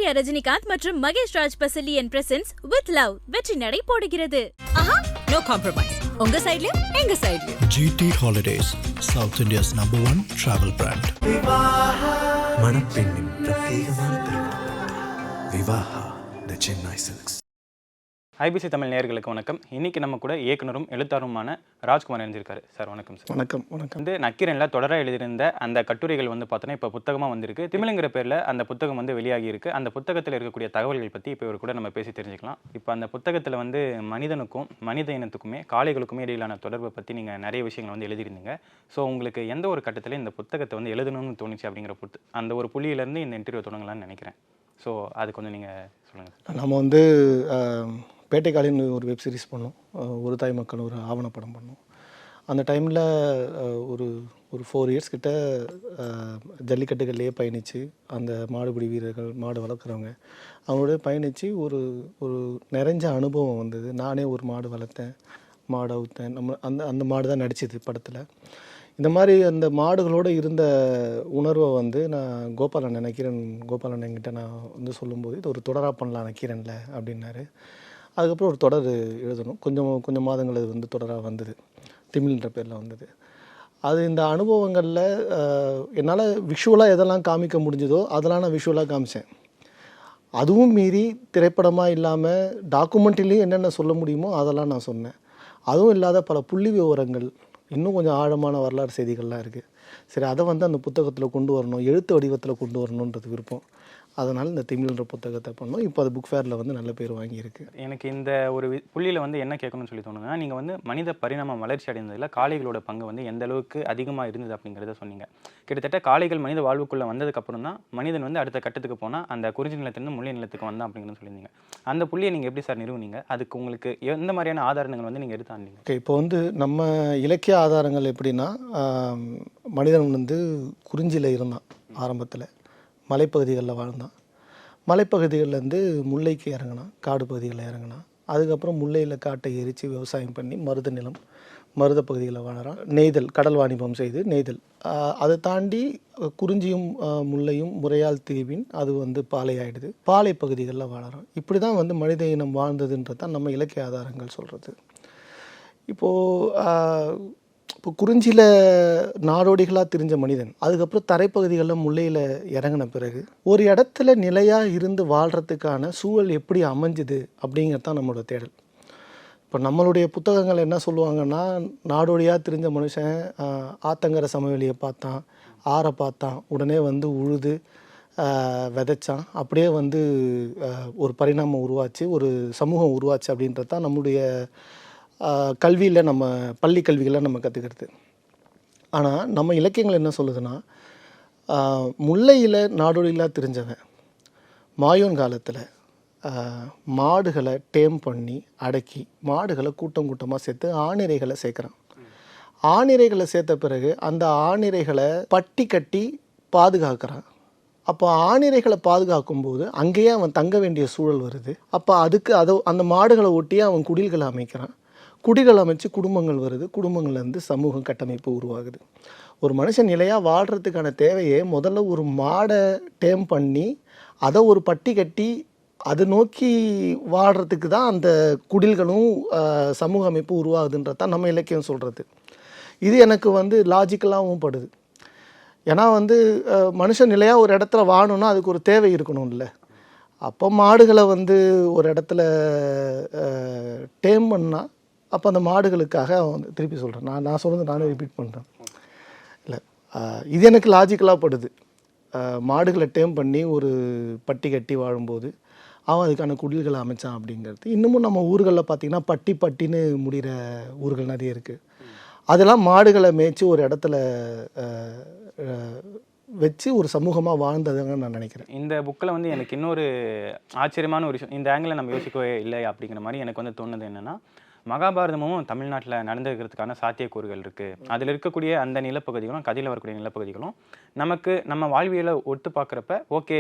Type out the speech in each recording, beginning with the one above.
சூர்யா ரஜினிகாந்த் மற்றும் Mahesh Raj Pasalian presents with love வெற்றி நடை போடுகிறது. No compromise. உங்க சைடுலயும் எங்க சைடுலயும். GT Holidays, South India's #1 travel brand. மணப்பெண்ணின் பிரத்யேகமான திருமணம். விவாஹா தி சென்னை சில்க்ஸ். ஐபிசி தமிழ் நேயர்களுக்கு வணக்கம். இன்னைக்கு நம்ம கூட இயக்குனரும் எழுத்தாளருமான ராஜ்குமார் எழுந்திருக்காரு. சார் வணக்கம் சார். வணக்கம். நக்கீரனில் தொடராக எழுதியிருந்த அந்த கட்டுரைகள் பார்த்தோன்னா இப்போ புத்தகமாக வந்திருக்கு. திமிழுங்கிற பேரில் அந்த புத்தகம் வெளியாகி இருக்கு. அந்த புத்தகத்தில் இருக்கக்கூடிய தகவல்கள் பற்றி இப்போ இவர் கூட நம்ம பேசி தெரிஞ்சுக்கலாம். இப்போ அந்த புத்தகத்தில் மனிதனுக்கும் மனித இனத்துக்குமே காளைகளுக்குமே இடையிலான தொடர்பை பற்றி நீங்கள் நிறைய விஷயங்கள் எழுதியிருந்தீங்க. ஸோ உங்களுக்கு எந்த ஒரு கட்டத்தில் இந்த புத்தகத்தை எழுதணும்னு தோணுச்சு அப்படிங்கிற அந்த ஒரு புள்ளியிலேருந்து இந்த இன்டர்வியூ தொடங்கலாம்னு நினைக்கிறேன். ஸோ அது கொஞ்சம் நீங்கள் சொல்லுங்கள். நம்ம பேட்டைக்காளின்னு ஒரு வெப் சீரிஸ் பண்ணோம். ஒரு தாய் மக்கள் ஒரு ஆவணப்படம் பண்ணோம். அந்த டைமில் ஒரு 4 இயர்ஸ் கிட்ட ஜல்லிக்கட்டுகள்லேயே பயணித்து அந்த மாடுபிடி வீரர்கள் மாடு வளர்க்குறவங்க அவங்களோட பயணித்து ஒரு நிறைஞ்ச அனுபவம் வந்தது. நானே ஒரு மாடு வளர்த்தேன், மாடு அவுத்தேன். நம்ம அந்த மாடு தான் நடிச்சிது படத்தில். இந்த மாதிரி அந்த மாடுகளோடு இருந்த உணர்வை நான் கோபாலன் என்கிட்ட நான் சொல்லும்போது இது ஒரு தொடராக பண்ணலாம் நக்கீரனில் அப்படின்னாரு. அதுக்கப்புறம் ஒரு தொடர் எழுதணும். கொஞ்சம் மாதங்கள் அது தொடராக வந்தது. திமிழ்ன்ற பேரில் வந்தது. அது இந்த அனுபவங்களில் என்னால் விஷுவலாக எதெல்லாம் காமிக்க முடிஞ்சதோ அதெல்லாம் நான் விஷுவலாக காமிச்சேன். அதுவும் மீறி திரைப்படமாக இல்லாமல் டாக்குமெண்ட்ரிலையும் என்னென்ன சொல்ல முடியுமோ அதெல்லாம் நான் சொன்னேன். அதுவும் இல்லாத பல புள்ளி விவரங்கள், இன்னும் கொஞ்சம் ஆழமான வரலாறு செய்திகள்லாம் இருக்குது. சரி, அதை அந்த புத்தகத்தில் கொண்டு வரணும், எழுத்து வடிவத்தில் கொண்டு வரணுன்றது விருப்பம். அதனால் இந்த திமிழ்ன்ற புத்தகத்தை பண்ணோம். இப்போ அது புக் ஃபேரில் நல்ல பேர் வாங்கியிருக்கு. எனக்கு இந்த ஒரு புள்ளியில் என்ன கேட்கணும்னு சொல்லி தோணுங்கன்னா, நீங்கள் மனித பரிணாமம் வளர்ச்சி அடைந்ததில் காளைகளோட பங்கு எந்த அளவுக்கு அதிகமாக இருந்தது அப்படிங்கிறத சொன்னீங்க. கிட்டத்தட்ட காளைகள் மனித வாழ்வுக்குள்ளே வந்ததுக்கப்புறம் தான் மனிதன் அடுத்த கட்டத்துக்கு போனால் அந்த குறிஞ்சி நிலத்திலிருந்து முல்லை நிலத்துக்கு வந்தான் அப்படிங்கிறது சொல்லியிருந்தீங்க. அந்த புள்ளியை நீங்கள் எப்படி சார் நிறுவுனீங்க? அதுக்கு உங்களுக்கு எந்த மாதிரியான ஆதாரங்கள் நீங்கள் எடுத்தாண்டீங்க? ஓகே, இப்போ நம்ம இலக்கிய ஆதாரங்கள் எப்படின்னா, மனிதன் குறிஞ்சியில் இருந்தான். ஆரம்பத்தில் மலைப்பகுதிகளில் வாழ்ந்தான். மலைப்பகுதிகளிலேருந்து முல்லைக்கு இறங்கினான், காடு பகுதிகளில் இறங்கினான். அதுக்கப்புறம் முல்லையில் காட்டை எரித்து விவசாயம் பண்ணி மருத பகுதிகளில் வாழறான். நெய்தல், கடல் வாணிபம் செய்து நெய்தல். அதை தாண்டி குறிஞ்சியும் முல்லையும் முறையால் தீவின் அது பாலை ஆகிடுது. பாலை பகுதிகளில் வாழறான். இப்படி தான் மனித இனம் வாழ்ந்ததுன்றது தான் நம்ம இலக்கிய ஆதாரங்கள் சொல்கிறது. இப்போ குறிஞ்சியில் நாடோடிகளாக தெரிஞ்ச மனிதன் அதுக்கப்புறம் தரைப்பகுதிகளில் முல்லையில் இறங்கின பிறகு ஒரு இடத்துல நிலையாக இருந்து வாழ்கிறதுக்கான சூழல் எப்படி அமைஞ்சுது அப்படிங்கிறது தான் நம்மளோட தேடல். இப்போ நம்மளுடைய புத்தகங்கள் என்ன சொல்லுவாங்கன்னா, நாடோடியாக தெரிஞ்ச மனுஷன் ஆத்தங்கரை சமவெளியை பார்த்தான், ஆறை பார்த்தான், உடனே உழுது விதைச்சான், அப்படியே ஒரு பரிணாமம் உருவாச்சு, ஒரு சமூகம் உருவாச்சு அப்படின்றது தான் நம்முடைய கல்வியில், நம்ம பள்ளி கல்விகளை நம்ம கற்றுக்கிறது. ஆனால் நம்ம இலக்கியங்கள் என்ன சொல்லுதுன்னா, முல்லையில் நாடோடிகளாக தெரிஞ்சவன் மாயோன் காலத்தில் மாடுகளை டேம் பண்ணி அடக்கி மாடுகளை கூட்டமாக சேர்த்து ஆணிரைகளை சேர்க்குறான். ஆணிரைகளை சேர்த்த பிறகு அந்த ஆணிரைகளை பட்டி கட்டி பாதுகாக்கிறான். அப்போ ஆணிரைகளை பாதுகாக்கும்போது அங்கேயே அவன் தங்க வேண்டிய சூழல் வருது. அப்போ அந்த மாடுகளை ஒட்டியே அவன் குடில்களை அமைக்கிறான். குடிகள் அமைச்சு குடும்பங்கள் வருது. குடும்பங்கள்லேருந்து சமூக கட்டமைப்பு உருவாகுது. ஒரு மனுஷன் நிலையாக வாழ்கிறதுக்கான தேவையே முதல்ல ஒரு மாடை டேம் பண்ணி அதை ஒரு பட்டி கட்டி அதை நோக்கி வாழ்கிறதுக்கு தான் அந்த குடில்களும் சமூக அமைப்பு உருவாகுதுன்றது தான் நம்ம இலக்கியம் சொல்கிறது. இது எனக்கு லாஜிக்கலாகவும் படுது. ஏன்னா மனுஷன் நிலையாக ஒரு இடத்துல வாழணுன்னா அதுக்கு ஒரு தேவை இருக்கணும்ல. அப்போ மாடுகளை ஒரு இடத்துல டேம் பண்ணால் அப்போ அந்த மாடுகளுக்காக திருப்பி சொல்கிறேன், நான் சொல்கிறது நானே ரிப்பீட் பண்ணுறேன். இல்லை, இது எனக்கு லாஜிக்கலாக படுது. மாடுகளை டேம் பண்ணி ஒரு பட்டி கட்டி வாழும்போது அவன் அதுக்கான குடில்களை அமைச்சான் அப்படிங்கிறது. இன்னமும் நம்ம ஊர்களில் பார்த்திங்கன்னா பட்டின்னு முடிகிற ஊர்கள் நிறைய இருக்குது. அதெல்லாம் மாடுகளை மேய்ச்சி ஒரு இடத்துல வச்சு ஒரு சமூகமாக வாழ்ந்ததுன்னு நான் நினைக்கிறேன். இந்த புக்கில் எனக்கு இன்னொரு ஆச்சரியமான ஒரு விஷயம், இந்த ஆங்கிளில் நம்ம யோசிக்கவே இல்லை அப்படிங்கிற மாதிரி எனக்கு தோணுது. என்னென்னா, மகாபாரதமும் தமிழ்நாட்டில் நடந்துக்கிறதுக்கான சாத்தியக்கூறுகள் இருக்குது. அதில் இருக்கக்கூடிய அந்த நிலப்பகுதிகளும் கதையில் வரக்கூடிய நிலப்பகுதிகளும் நம்ம வாழ்வியலை ஒத்து பார்க்குறப்ப ஓகே,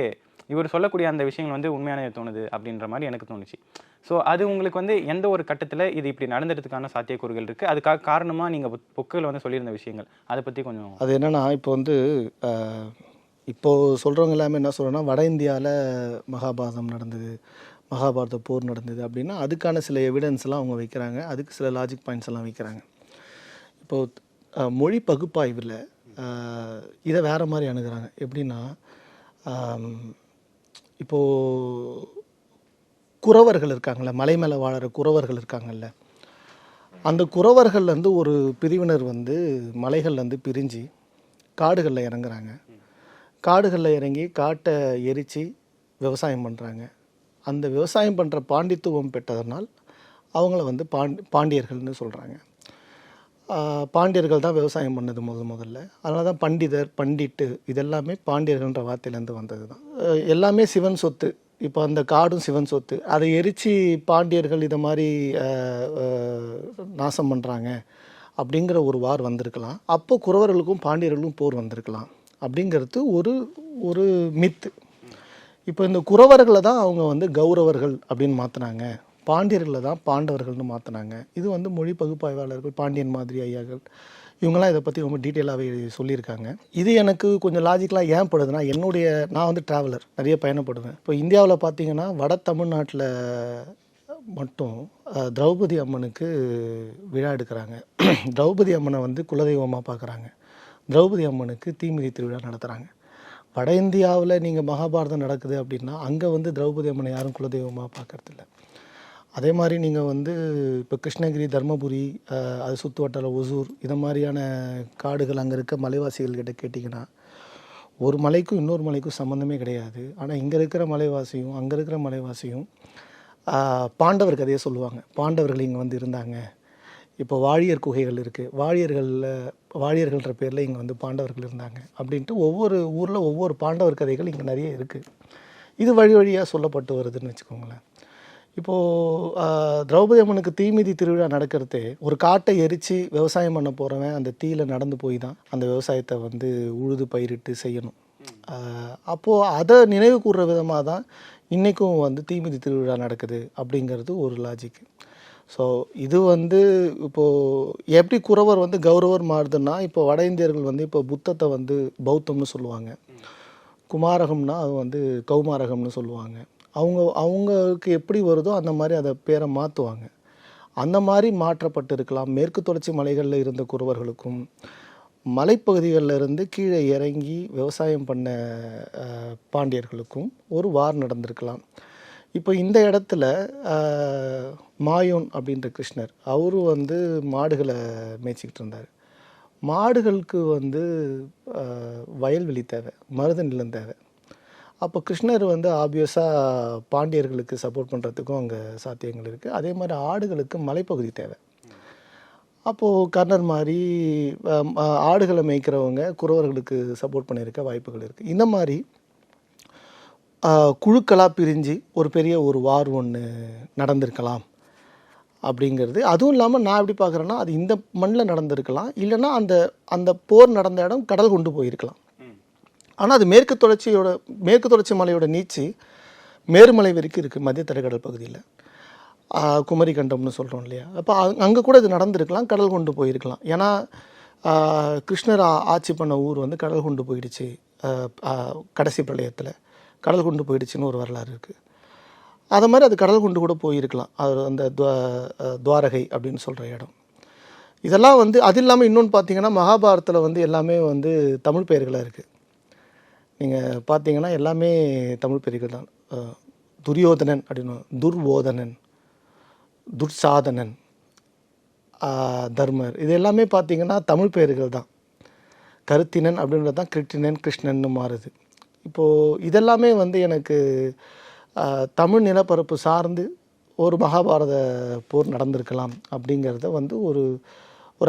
இவர் சொல்லக்கூடிய அந்த விஷயங்கள் உண்மையான தோணுது அப்படின்ற மாதிரி எனக்கு தோணுச்சு. ஸோ அது உங்களுக்கு எந்த ஒரு கட்டத்தில் இது இப்படி நடந்துறதுக்கான சாத்தியக்கூறுகள் இருக்குது, அதுக்காக காரணமாக நீங்கள் புக்கில் சொல்லியிருந்த விஷயங்கள் அதை பற்றி கொஞ்சம். அது என்னென்னா, இப்போ இப்போது சொல்கிறவங்க எல்லாமே என்ன சொல்கிறோன்னா வட இந்தியாவில் மகாபாரதம் நடந்தது, மகாபாரத போர் நடந்தது அப்படின்னா அதுக்கான சில எவிடன்ஸ்லாம் அவங்க வைக்கிறாங்க, அதுக்கு சில லாஜிக் பாயிண்ட்ஸ் எல்லாம் வைக்கிறாங்க. இப்போது மொழி பகுப்பாய்வில் இதை வேறு மாதிரி அணுகுறாங்க. எப்படின்னா இப்போது குறவர்கள் இருக்காங்கள்ல, மலை மேலே வாழற குறவர்கள் இருக்காங்கல்ல, அந்த குறவர்கள்லேருந்து ஒரு பிரிவினர் வந்து மலைகள்லேருந்து பிரிஞ்சு காடுகளில் இறங்குறாங்க. காடுகளில் இறங்கி காட்டை எரித்து விவசாயம் பண்ணுறாங்க. அந்த விவசாயம் பண்ணுற பாண்டித்துவம் பெற்றதனால் அவங்கள வந்து பாண்டியர்கள்னு சொல்கிறாங்க. பாண்டியர்கள் தான் விவசாயம் பண்ணது முதல்ல. அதனால தான் பண்டிதர், பண்டிட்டு இதெல்லாமே பாண்டியர்கள்ன்ற வார்த்தையிலேருந்து வந்தது தான். எல்லாமே சிவன் சொத்து. இப்போ அந்த காடும் சிவன் சொத்து, அதை எரித்து பாண்டியர்கள் இதை மாதிரி நாசம் பண்ணுறாங்க அப்படிங்கிற ஒரு வார் வந்திருக்கலாம். அப்போ குறவர்களுக்கும் பாண்டியர்களுக்கும் போர் வந்திருக்கலாம் அப்படிங்கிறது ஒரு மித்து. இப்போ இந்த குறவர்களை தான் அவங்க வந்து கௌரவர்கள் அப்படின்னு மாற்றினாங்க, பாண்டியர்களை தான் பாண்டவர்கள்னு மாற்றினாங்க. இது வந்து மொழி பகுப்பாய்வாளர்கள், பாண்டியன் மாதிரி ஐயாக்கள் இவங்கெல்லாம் இதை பற்றி ரொம்ப டீட்டெயிலாகவே சொல்லியிருக்காங்க. இது எனக்கு கொஞ்சம் லாஜிக்கலாக ஏன் படுதுன்னா, நான் வந்து ட்ராவலர், நிறைய பயணப்படுவேன். இப்போ இந்தியாவில் பார்த்தீங்கன்னா வட தமிழ்நாட்டில் மட்டும் திரௌபதி அம்மனுக்கு விழா எடுக்கிறாங்க. திரௌபதி அம்மனை வந்து குலதெய்வமாக பார்க்குறாங்க. திரௌபதி அம்மனுக்கு தீமிதி திருவிழா நடத்துகிறாங்க. வட இந்தியாவில் நீங்கள் மகாபாரதம் நடக்குது அப்படின்னா அங்கே வந்து திரௌபதி அம்மனை யாரும் குலதெய்வமாக பார்க்கறதில்ல. அதே மாதிரி நீங்கள் வந்து இப்போ கிருஷ்ணகிரி, தர்மபுரி, அது சுற்று வட்டார ஒசூர் இதை மாதிரியான காடுகள் அங்கே இருக்க மலைவாசிகள்கிட்ட கேட்டிங்கன்னா ஒரு மலைக்கும் இன்னொரு மலைக்கும் சம்மந்தமே கிடையாது. ஆனால் இங்கே இருக்கிற மலைவாசியும் அங்கே இருக்கிற மலைவாசியும் பாண்டவர் கதையை சொல்லுவாங்க. பாண்டவர்கள் இங்கே வந்து இருந்தாங்க. இப்போ வாழியர் குகைகள் இருக்குது, வாழியர்கள்ன்ற பேரில் இங்கே வந்து பாண்டவர்கள் இருந்தாங்க அப்படின்ட்டு ஒவ்வொரு ஊரில் ஒவ்வொரு பாண்டவர் கதைகள் இங்கே நிறைய இருக்குது. இது வழி வழியாக சொல்லப்பட்டு வருதுன்னு வச்சுக்கோங்களேன். இப்போது திரௌபதி அம்மனுக்கு தீமிதி திருவிழா நடக்கிறதே ஒரு காட்டை எரித்து விவசாயம் பண்ண போகிறவன் அந்த தீயில நடந்து போய் தான் அந்த விவசாயத்தை வந்து உழுது பயிரிட்டு செய்யணும். அப்போது அதை நினைவு கூறுற விதமாக தான் இன்றைக்கும் வந்து தீமிதி திருவிழா நடக்குது அப்படிங்கிறது ஒரு லாஜிக். ஸோ இது வந்து இப்போது எப்படி குறவர் வந்து கௌரவர் மாறுதுன்னா, இப்போ வட இந்தியர்கள் வந்து இப்போ புத்தத்தை வந்து பௌத்தம்னு சொல்லுவாங்க, குமாரகம்னா அது வந்து கௌமாரகம்னு சொல்லுவாங்க. அவங்களுக்கு எப்படி வருதோ அந்த மாதிரி அதை பேரை மாற்றுவாங்க. அந்த மாதிரி மாற்றப்பட்டு இருக்கலாம். மேற்கு தொடர்ச்சி மலைகளில் இருந்த குறவர்களுக்கும் மலைப்பகுதிகளில் இருந்து கீழே இறங்கி விவசாயம் பண்ண பாண்டியர்களுக்கும் ஒரு வார் நடந்திருக்கலாம். இப்போ இந்த இடத்துல மாயோன் அப்படின்ற கிருஷ்ணர் அவரு வந்து மாடுகளை மேய்ச்சிக்கிட்டு இருந்தார். மாடுகளுக்கு வந்து வயல்வெளி தேவை, மருத நிலம் தேவை. அப்போ கிருஷ்ணர் வந்து ஆப்வியஸாக பாண்டியர்களுக்கு சப்போர்ட் பண்ணுறதுக்கும் அங்கே சாத்தியங்கள் இருக்குது. அதே மாதிரி ஆடுகளுக்கு மலைப்பகுதி தேவை. அப்போது கர்ணர் மாதிரி ஆடுகளை மேய்க்கிறவங்க குறவர்களுக்கு சப்போர்ட் பண்ணியிருக்க வாய்ப்புகள் இருக்குது. இந்த மாதிரி குழுக்களாக பிரிஞ்சு ஒரு பெரிய ஒரு வார் ஒன்று நடந்திருக்கலாம் அப்படிங்கிறது. அதுவும் இல்லாமல் நான் எப்படி பார்க்குறேன்னா, அது இந்த மண்ணில் நடந்திருக்கலாம், இல்லைன்னா அந்த போர் நடந்த இடம் கடல் கொண்டு போயிருக்கலாம். ஆனால் அது மேற்கு தொடர்ச்சி மலையோட நீச்சி மேருமலை வரைக்கும் இருக்குது, மத்திய தரைக்கடல் பகுதியில், குமரி கண்டம்னு சொல்கிறோம் இல்லையா. அப்போ அங்கே கூட இது நடந்திருக்கலாம், கடல் கொண்டு போயிருக்கலாம். ஏன்னா கிருஷ்ணர் ஆட்சி பண்ண ஊர் வந்து கடல் கொண்டு போயிடுச்சு, கடைசி பிரளயத்தில் கடல் கொண்டு போயிடுச்சுன்னு ஒரு வரலாறு இருக்குது. அதை மாதிரி அது கடல் கொண்டு கூட போயிருக்கலாம், அது அந்த துவாரகை அப்படின்னு சொல்கிற இடம். இதெல்லாம் வந்து அது இல்லாமல் இன்னொன்று பார்த்தீங்கன்னா, மகாபாரதத்தில் வந்து எல்லாமே வந்து தமிழ் பெயர்களாக இருக்குது. நீங்கள் பார்த்தீங்கன்னா எல்லாமே தமிழ் பெயர்கள் தான். துரியோதனன் அப்படின்னு, துர்வோதனன், துர்சாதனன், தர்மர், இது எல்லாமே பார்த்தீங்கன்னா தமிழ் பெயர்கள் தான். கருத்தினன் அப்படின்றது தான் கிருட்டினன், கிருஷ்ணன்னு மாறுது. இப்போது இதெல்லாமே வந்து எனக்கு தமிழ் நிலப்பரப்பு சார்ந்து ஒரு மகாபாரத போர் நடந்திருக்கலாம் அப்படிங்கிறத வந்து ஒரு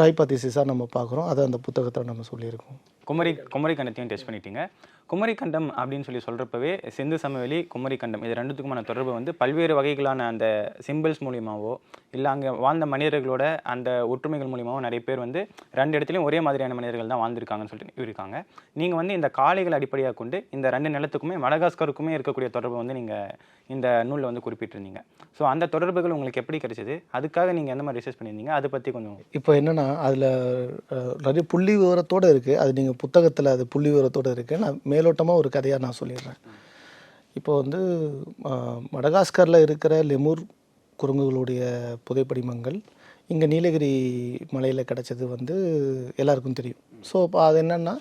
ஹைபோதீசிஸாக நம்ம பார்க்குறோம். அதை அந்த புத்தகத்தில் நம்ம சொல்லியிருக்கோம். குமரி கண்டத்தையும் டெஸ்ட் பண்ணிட்டீங்க. குமரி கண்டம் அப்படின்னு சொல்கிறப்பவே சிந்து சமவெளி, குமரி கண்டம் இது ரெண்டுத்துக்குமான தொடர்பு வந்து பல்வேறு வகைகளான அந்த சிம்பிள்ஸ் மூலியமாவோ இல்லை அங்கே வாழ்ந்த மனிதர்களோட அந்த ஒற்றுமைகள் மூலியமாவோ நிறைய பேர் வந்து ரெண்டு இடத்துலையும் ஒரே மாதிரியான மனிதர்கள் தான் வாழ்ந்திருக்காங்கன்னு சொல்லிட்டு இருக்காங்க. நீங்கள் வந்து இந்த காளைகள் அடிப்படையாக கொண்டு இந்த ரெண்டு நிலத்துக்குமே மடகாஸ்கருக்குமே இருக்கக்கூடிய தொடர்பு வந்து நீங்கள் இந்த நூலில் வந்து குறிப்பிட்டிருந்தீங்க. ஸோ அந்த தொடர்புகள் உங்களுக்கு எப்படி கிடைச்சது, அதுக்காக நீங்கள் எந்த மாதிரி ரிசர்ச் பண்ணியிருந்தீங்க, அதை பற்றி கொஞ்சம். இப்போ என்னென்னா அதில் நிறைய புள்ளி விவரத்தோடு இருக்குது. அது நீங்கள் புத்தகத்தில் அது புள்ளி விவரத்தோடு இருக்குது. நான் மேலோட்டமாக ஒரு கதையாக நான் சொல்லிடுறேன். இப்போ வந்து மடகாஸ்கரில் இருக்கிற லெமூர் குரங்குகளுடைய புதைப்படிமங்கள் இங்கே நீலகிரி மலையில் கிடச்சது வந்து எல்லாருக்கும் தெரியும். ஸோ இப்போ அது என்னென்னா,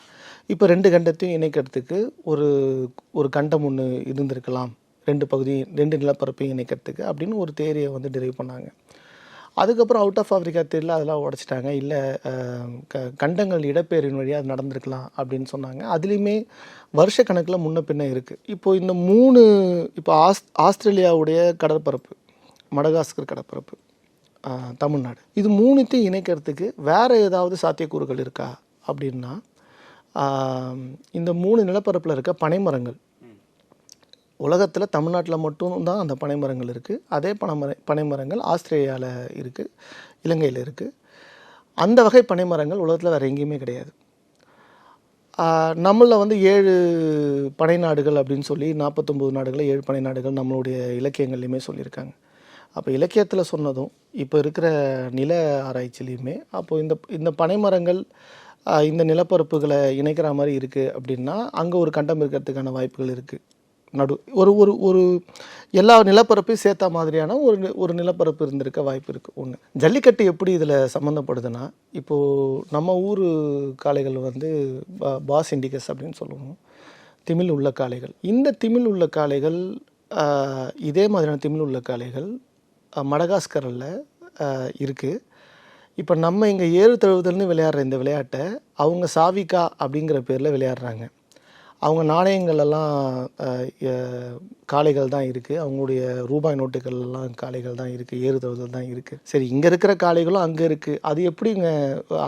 இப்போ 2 கண்டத்தையும் இணைக்கிறதுக்கு ஒரு கண்டம் ஒன்று இருந்திருக்கலாம், 2 நிலப்பரப்பையும் இணைக்கிறதுக்கு அப்படின்னு ஒரு தேரியை வந்து டிரைவ் பண்ணாங்க. அதுக்கப்புறம் அவுட் ஆஃப் ஆஃப்ரிக்கா தேரியில் அதெல்லாம் உடச்சிட்டாங்க. இல்லை கண்டங்கள் இடப்பெயரின் வழியாக அது நடந்திருக்கலாம் அப்படின்னு சொன்னாங்க. அதுலேயுமே வருஷக்கணக்கில் முன்ன பின்ன இருக்குது. இப்போது இந்த 3 இப்போ ஆஸ்திரேலியாவுடைய கடற்பரப்பு, மடகாஸ்கர் கடற்பரப்பு, தமிழ்நாடு, இது 3த்தையும் இணைக்கிறதுக்கு வேறு ஏதாவது சாத்தியக்கூறுகள் இருக்கா அப்படின்னா, இந்த 3 நிலப்பரப்பில் இருக்க பனைமரங்கள், உலகத்தில் தமிழ்நாட்டில் மட்டும்தான் அந்த பனைமரங்கள் இருக்குது. அதே பனைமரங்கள் ஆஸ்திரேலியாவில் இருக்குது, இலங்கையில் இருக்குது. அந்த வகை பனைமரங்கள் உலகத்தில் வேறு எங்கேயுமே கிடையாது. நம்மளில் வந்து 7 பனை நாடுகள் அப்படின்னு சொல்லி 49 நாடுகளில் 7 பனை நாடுகள் நம்மளுடைய இலக்கியங்கள்லையுமே சொல்லியிருக்காங்க. அப்போ இலக்கியத்தில் சொன்னதும் இப்போ இருக்கிற நில ஆராய்ச்சிலையுமே அப்போது இந்த பனைமரங்கள் இந்த நிலப்பரப்புகளை இணைக்கிற மாதிரி இருக்குது அப்படின்னா அங்கே ஒரு கண்டம் இருக்கிறதுக்கான வாய்ப்புகள் இருக்குது. ஒரு எல்லா நிலப்பரப்பையும் சேர்த்த மாதிரியான ஒரு நிலப்பரப்பு இருந்திருக்க வாய்ப்பு இருக்குது. ஒன்று, ஜல்லிக்கட்டு எப்படி இதில் சம்மந்தப்படுதுன்னா, இப்போது நம்ம ஊர் காளைகள் வந்து பாஸ் இண்டிகஸ் அப்படின்னு சொல்லுவோம், திமிழ் உள்ள காளைகள். இந்த திமிழ் உள்ள காளைகள், இதே மாதிரியான திமிழ் உள்ள காளைகள் மடகாஸ்கரில் இருக்குது. இப்போ நம்ம இங்கே ஏறு தழுவுதல்னு விளையாடுற இந்த விளையாட்டை அவங்க சாவிகா அப்படிங்கிற பேரில் விளையாடுறாங்க. அவங்க நாணயங்களெல்லாம் காளைகள் தான் இருக்குது, அவங்களுடைய ரூபாய் நோட்டுகள்லாம் காளைகள் தான் இருக்குது, ஏறு தழுவுதல் தான் இருக்குது. சரி, இங்கே இருக்கிற காளைகளும் அங்கே இருக்குது. அது எப்படிங்க,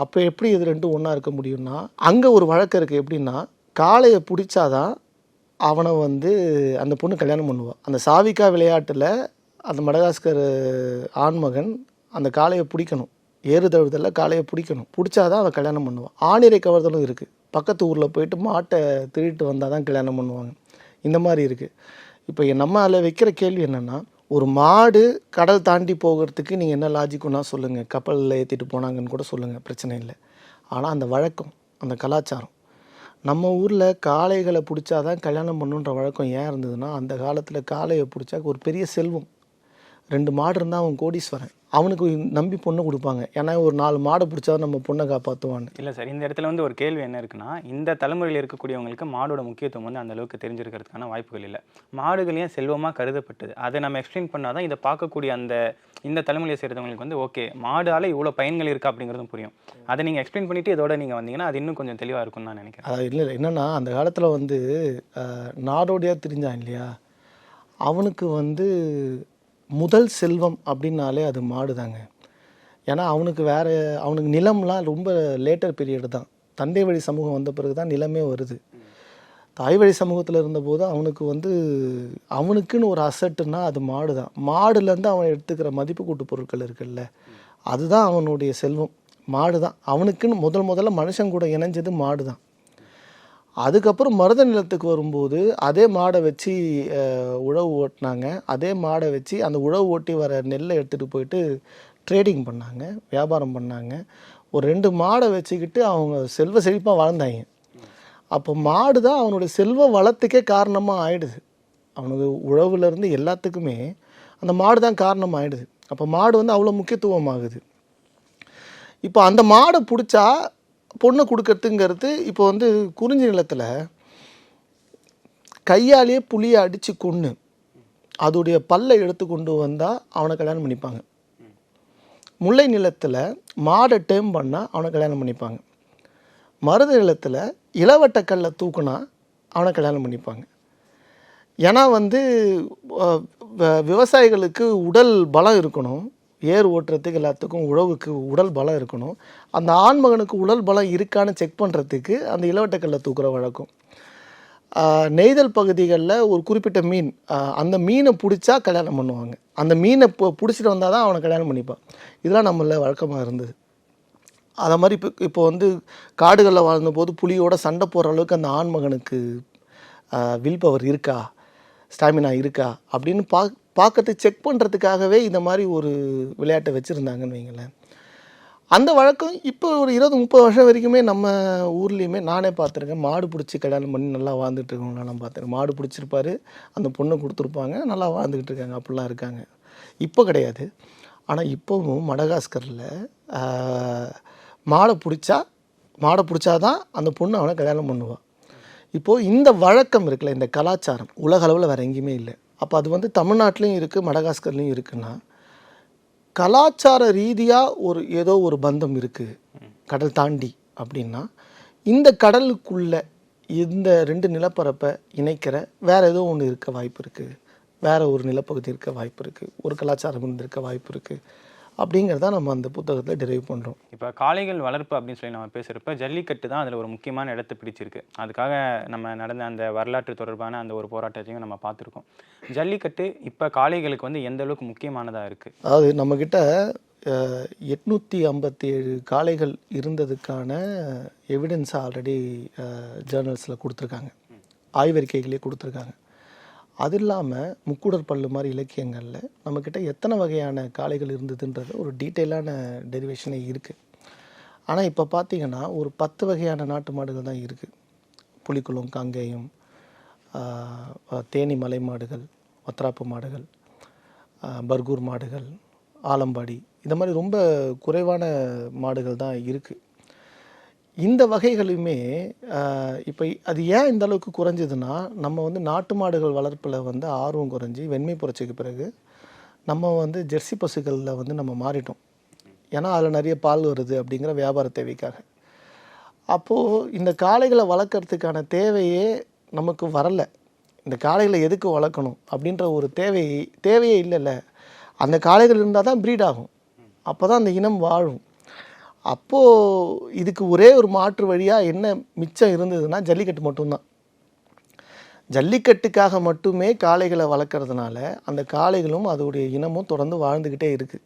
அப்போ எப்படி இது ரெண்டும் ஒன்றா இருக்க முடியும்னா, அங்கே ஒரு வழக்கம் இருக்குது. எப்படின்னா, காளையை பிடிச்சாதான் அவனை வந்து அந்த பொண்ணு கல்யாணம் பண்ணுவாள். அந்த சாவிகா விளையாட்டில் அந்த மடகாஸ்கர் ஆண்மகன் அந்த காளையை பிடிக்கணும், ஏறு தழுவுதலில் காளையை பிடிச்சாதான் அவன் கல்யாணம் பண்ணுவான். ஆணிரை கவர்தலும் இருக்குது. பக்கத்து ஊரில் போயிட்டு மாட்டை திருட்டு வந்தால் தான் கல்யாணம் பண்ணுவாங்க. இந்த மாதிரி இருக்குது. இப்போ நம்ம அதில் வைக்கிற கேள்வி என்னென்னா, ஒரு மாடு கடல் தாண்டி போகிறதுக்கு நீங்கள் என்ன லாஜிக்குன்னா சொல்லுங்கள், கப்பலில் ஏற்றிட்டு போனாங்கன்னு கூட சொல்லுங்கள், பிரச்சனை இல்லை. ஆனால் அந்த வழக்கம், அந்த கலாச்சாரம், நம்ம ஊரில் காளைகளை பிடிச்சாதான் கல்யாணம் பண்ணுன்ற வழக்கம் ஏன் இருந்ததுன்னா, அந்த காலத்தில் காளையை பிடிச்சா ஒரு பெரிய செல்வம். 2 மாடு இருந்தால் அவன் கோடீஸ்வரன், அவனுக்கு நம்பி பொண்ணை கொடுப்பாங்க. ஏன்னா ஒரு 4 மாடை பிடிச்சா நம்ம பொண்ணை காப்பாற்றுவான்னு. இல்லை சார், இந்த இடத்துல வந்து ஒரு கேள்வி என்ன இருக்குன்னா, இந்த தலைமுறையில் இருக்கக்கூடியவங்களுக்கு மாடோட முக்கியத்துவம் வந்து அந்த அளவுக்கு தெரிஞ்சிருக்கிறதுக்கான வாய்ப்புகள் இல்லை. மாடுகள் ஏன் செல்வமாக கருதப்பட்டது, அதை நம்ம எக்ஸ்பிளைன் பண்ணால் தான் இதை பார்க்கக்கூடிய இந்த தலைமுறையை சேர்ந்தவங்களுக்கு வந்து ஓகே, மாடால் இவ்வளோ பயன்கள் இருக்கா அப்படிங்கிறதும் புரியும். அதை நீங்கள் எக்ஸ்பிளைன் பண்ணிவிட்டு இதோட நீங்கள் வந்தீங்கன்னா அது இன்னும் கொஞ்சம் தெளிவாக இருக்கும்னு நான் நினைக்கிறேன். அது இல்லை, என்னென்னா அந்த காலத்தில் வந்து நாடோடியாக தெரிஞ்சான் இல்லையா, அவனுக்கு வந்து முதல் செல்வம் அப்படின்னாலே அது மாடு தாங்க. ஏன்னா அவனுக்கு நிலம்லாம் ரொம்ப லேட்டர் பீரியடு தான். தந்தை வழி சமூகம் வந்த பிறகு தான் நிலமே வருது. தாய் வழி சமூகத்தில் இருந்தபோது அவனுக்குன்னு ஒரு அசட்டுன்னா அது மாடு தான். மாடுலேருந்து அவன் எடுத்துக்கிற மதிப்பு கூட்டு பொருட்கள் இருக்குல்ல, அதுதான் அவனுடைய செல்வம். மாடு தான் அவனுக்குன்னு முதல்ல மனுஷன் கூட இணைஞ்சது மாடு தான். அதுக்கப்புறம் மருத நிலத்துக்கு வரும்போது அதே மாடை வச்சு உழவு ஓட்டினாங்க. அதே மாடை வச்சு அந்த உழவு ஓட்டி வர நெல்லை எடுத்துகிட்டு போயிட்டு ட்ரேடிங் பண்ணாங்க, வியாபாரம் பண்ணாங்க. ஒரு 2 மாடை வச்சுக்கிட்டு அவங்க செல்வ செழிப்பாக வாழ்ந்தாங்க. அப்போ மாடு தான் அவனுடைய செல்வ வளத்துக்கே காரணமாக ஆயிடுது. அவனுக்கு உழவுலேருந்து எல்லாத்துக்குமே அந்த மாடு தான் காரணம் ஆயிடுது. அப்போ மாடு வந்து அவ்வளோ முக்கியத்துவம் ஆகுது. இப்போ அந்த மாடை பிடிச்சா பொண்ணை கொடுக்கறதுங்கிறது, இப்போ வந்து குறிஞ்சி நிலத்தில் கையாலேயே புளியை அடித்து கொன்று அதோடைய பல்லை எடுத்து கொண்டு வந்தால் அவனை கல்யாணம் பண்ணிப்பாங்க. முல்லை நிலத்தில் மாடை டேம் பண்ணால் அவனை கல்யாணம் பண்ணிப்பாங்க. மருத நிலத்தில் இளவட்டக்கல்லை தூக்குனா அவனை கல்யாணம் பண்ணிப்பாங்க. ஏன்னா வந்து விவசாயிகளுக்கு உடல் பலம் இருக்கணும், ஏர் ஓட்டுறதுக்கு எல்லாத்துக்கும் உழவுக்கு உடல் பலம் இருக்கணும். அந்த ஆண்மகனுக்கு உடல் பலம் இருக்கான்னு செக் பண்ணுறதுக்கு அந்த இளவட்டக்கல்லை தூக்குற வழக்கம். நெய்தல் பகுதிகளில் ஒரு குறிப்பிட்ட மீன், அந்த மீனை பிடிச்சா கல்யாணம் பண்ணுவாங்க. அந்த மீனை பிடிச்சிட்டு வந்தால் தான் அவனை கல்யாணம் பண்ணிப்பான். இதெல்லாம் நம்மள வழக்கமாக இருந்தது. அதை மாதிரி இப்போ வந்து காடுகளில் வாழ்ந்தபோது புலியோட சண்டை போடுற அளவுக்கு அந்த ஆண்மகனுக்கு வில் பவர் இருக்கா, ஸ்டாமினா இருக்கா அப்படின்னு பார்க்கறதுக்கு செக் பண்ணுறதுக்காகவே இந்த மாதிரி ஒரு விளையாட்டை வச்சுருந்தாங்கன்னு வைங்களேன். அந்த வழக்கம் இப்போ ஒரு 20-30 வருஷம் வரைக்குமே நம்ம ஊர்லேயுமே நானே பார்த்துருக்கேன். மாடு பிடிச்சி கல்யாணம் பண்ணி நல்லா வாழ்ந்துட்டு இருக்கவங்களெல்லாம் பார்த்துருக்கேன். மாடு பிடிச்சிருப்பாரு, அந்த பொண்ணை கொடுத்துருப்பாங்க, நல்லா வாழ்ந்துக்கிட்டு இருக்காங்க, அப்படிலாம் இருக்காங்க. இப்போ கிடையாது. ஆனால் இப்போவும் மடகாஸ்கரில் மாடை பிடிச்சா தான் அந்த பொண்ணு அவனை கல்யாணம் பண்ணுவாள். இப்போது இந்த வழக்கம் இருக்குல்ல, இந்த கலாச்சாரம் உலக அளவில் வேறு எங்கேயுமே இல்லை. அப்போ அது வந்து தமிழ்நாட்டிலையும் இருக்குது, மடகாஸ்கர்லேயும் இருக்குன்னா, கலாச்சார ரீதியாக ஏதோ ஒரு பந்தம் இருக்குது கடல் தாண்டி அப்படின்னா, இந்த கடலுக்குள்ளே இந்த 2 நிலப்பரப்பை இணைக்கிற வேறு ஏதோ ஒன்று இருக்க வாய்ப்பு இருக்குது, வேறு ஒரு நிலப்பகுதி இருக்க வாய்ப்பு இருக்குது, ஒரு கலாச்சாரம் இருந்திருக்க வாய்ப்பு இருக்குது. அப்படிங்கிறத நம்ம அந்த புத்தகத்தில் டெரைவ் பண்ணுறோம். இப்போ காளைகள் வளர்ப்பு அப்படின்னு சொல்லி நம்ம பேசுகிறப்ப ஜல்லிக்கட்டு தான் அதில் ஒரு முக்கியமான இடத்தை பிடிச்சிருக்கு. அதுக்காக நம்ம நடந்த அந்த வரலாற்று தொடர்பான அந்த ஒரு போராட்டத்தையும் நம்ம பார்த்துருக்கோம். ஜல்லிக்கட்டு இப்போ காளைகளுக்கு வந்து எந்த அளவுக்கு முக்கியமானதாக இருக்குது? அதாவது நம்மக்கிட்ட 857 காளைகள் இருந்ததுக்கான எவிடன்ஸை ஆல்ரெடி ஜேர்னல்ஸில் கொடுத்துருக்காங்க, ஆய்வறிக்கைகளே கொடுத்துருக்காங்க. அது இல்லாமல் முக்குடர் பல்லு மாதிரி இலக்கியங்களில் நம்மக்கிட்ட எத்தனை வகையான காளைகள் இருந்ததுன்றது ஒரு டீட்டெயிலான டெரிவேஷனே இருக்குது. ஆனால் இப்போ பார்த்திங்கன்னா ஒரு 10 வகையான நாட்டு மாடுகள் தான் இருக்குது. புலிக்குளம், காங்கேயம், தேனி மலை மாடுகள், வத்ராப்பு மாடுகள், பர்கூர் மாடுகள், ஆலம்பாடி, இந்த மாதிரி ரொம்ப குறைவான மாடுகள் தான் இருக்குது. இந்த வகைகளுமே இப்போ அது ஏன் இந்த அளவுக்கு குறைஞ்சதுன்னா, நம்ம வந்து நாட்டு மாடுகள் வளர்ப்பில் வந்து ஆர்வம் குறைஞ்சி வெண்மை புரட்சிக்கு பிறகு நம்ம வந்து ஜெர்சி பசுக்களில் வந்து நம்ம மாறிட்டோம். ஏன்னா அதில் நிறைய பால் வருது அப்படிங்கிற வியாபார தேவைக்காக. அப்போது இந்த காளைகளை வளர்க்குறதுக்கான தேவையே நமக்கு வரலை. இந்த காளைகளை எதுக்கு வளர்க்கணும் அப்படின்ற ஒரு தேவையே இல்லைல்ல. அந்த காளைகள் இருந்தால் தான் ப்ரீட் ஆகும், அப்போ தான் அந்த இனம் வாழும். அப்போது இதுக்கு ஒரே ஒரு மாற்று வழியாக என்ன மிச்சம் இருந்ததுன்னா ஜல்லிக்கட்டு மட்டும்தான். ஜல்லிக்கட்டுக்காக மட்டுமே காளைகளை வளர்க்குறதுனால அந்த காளைகளும் அதோடைய இனமும் தொடர்ந்து வாழ்ந்துக்கிட்டே இருக்குது.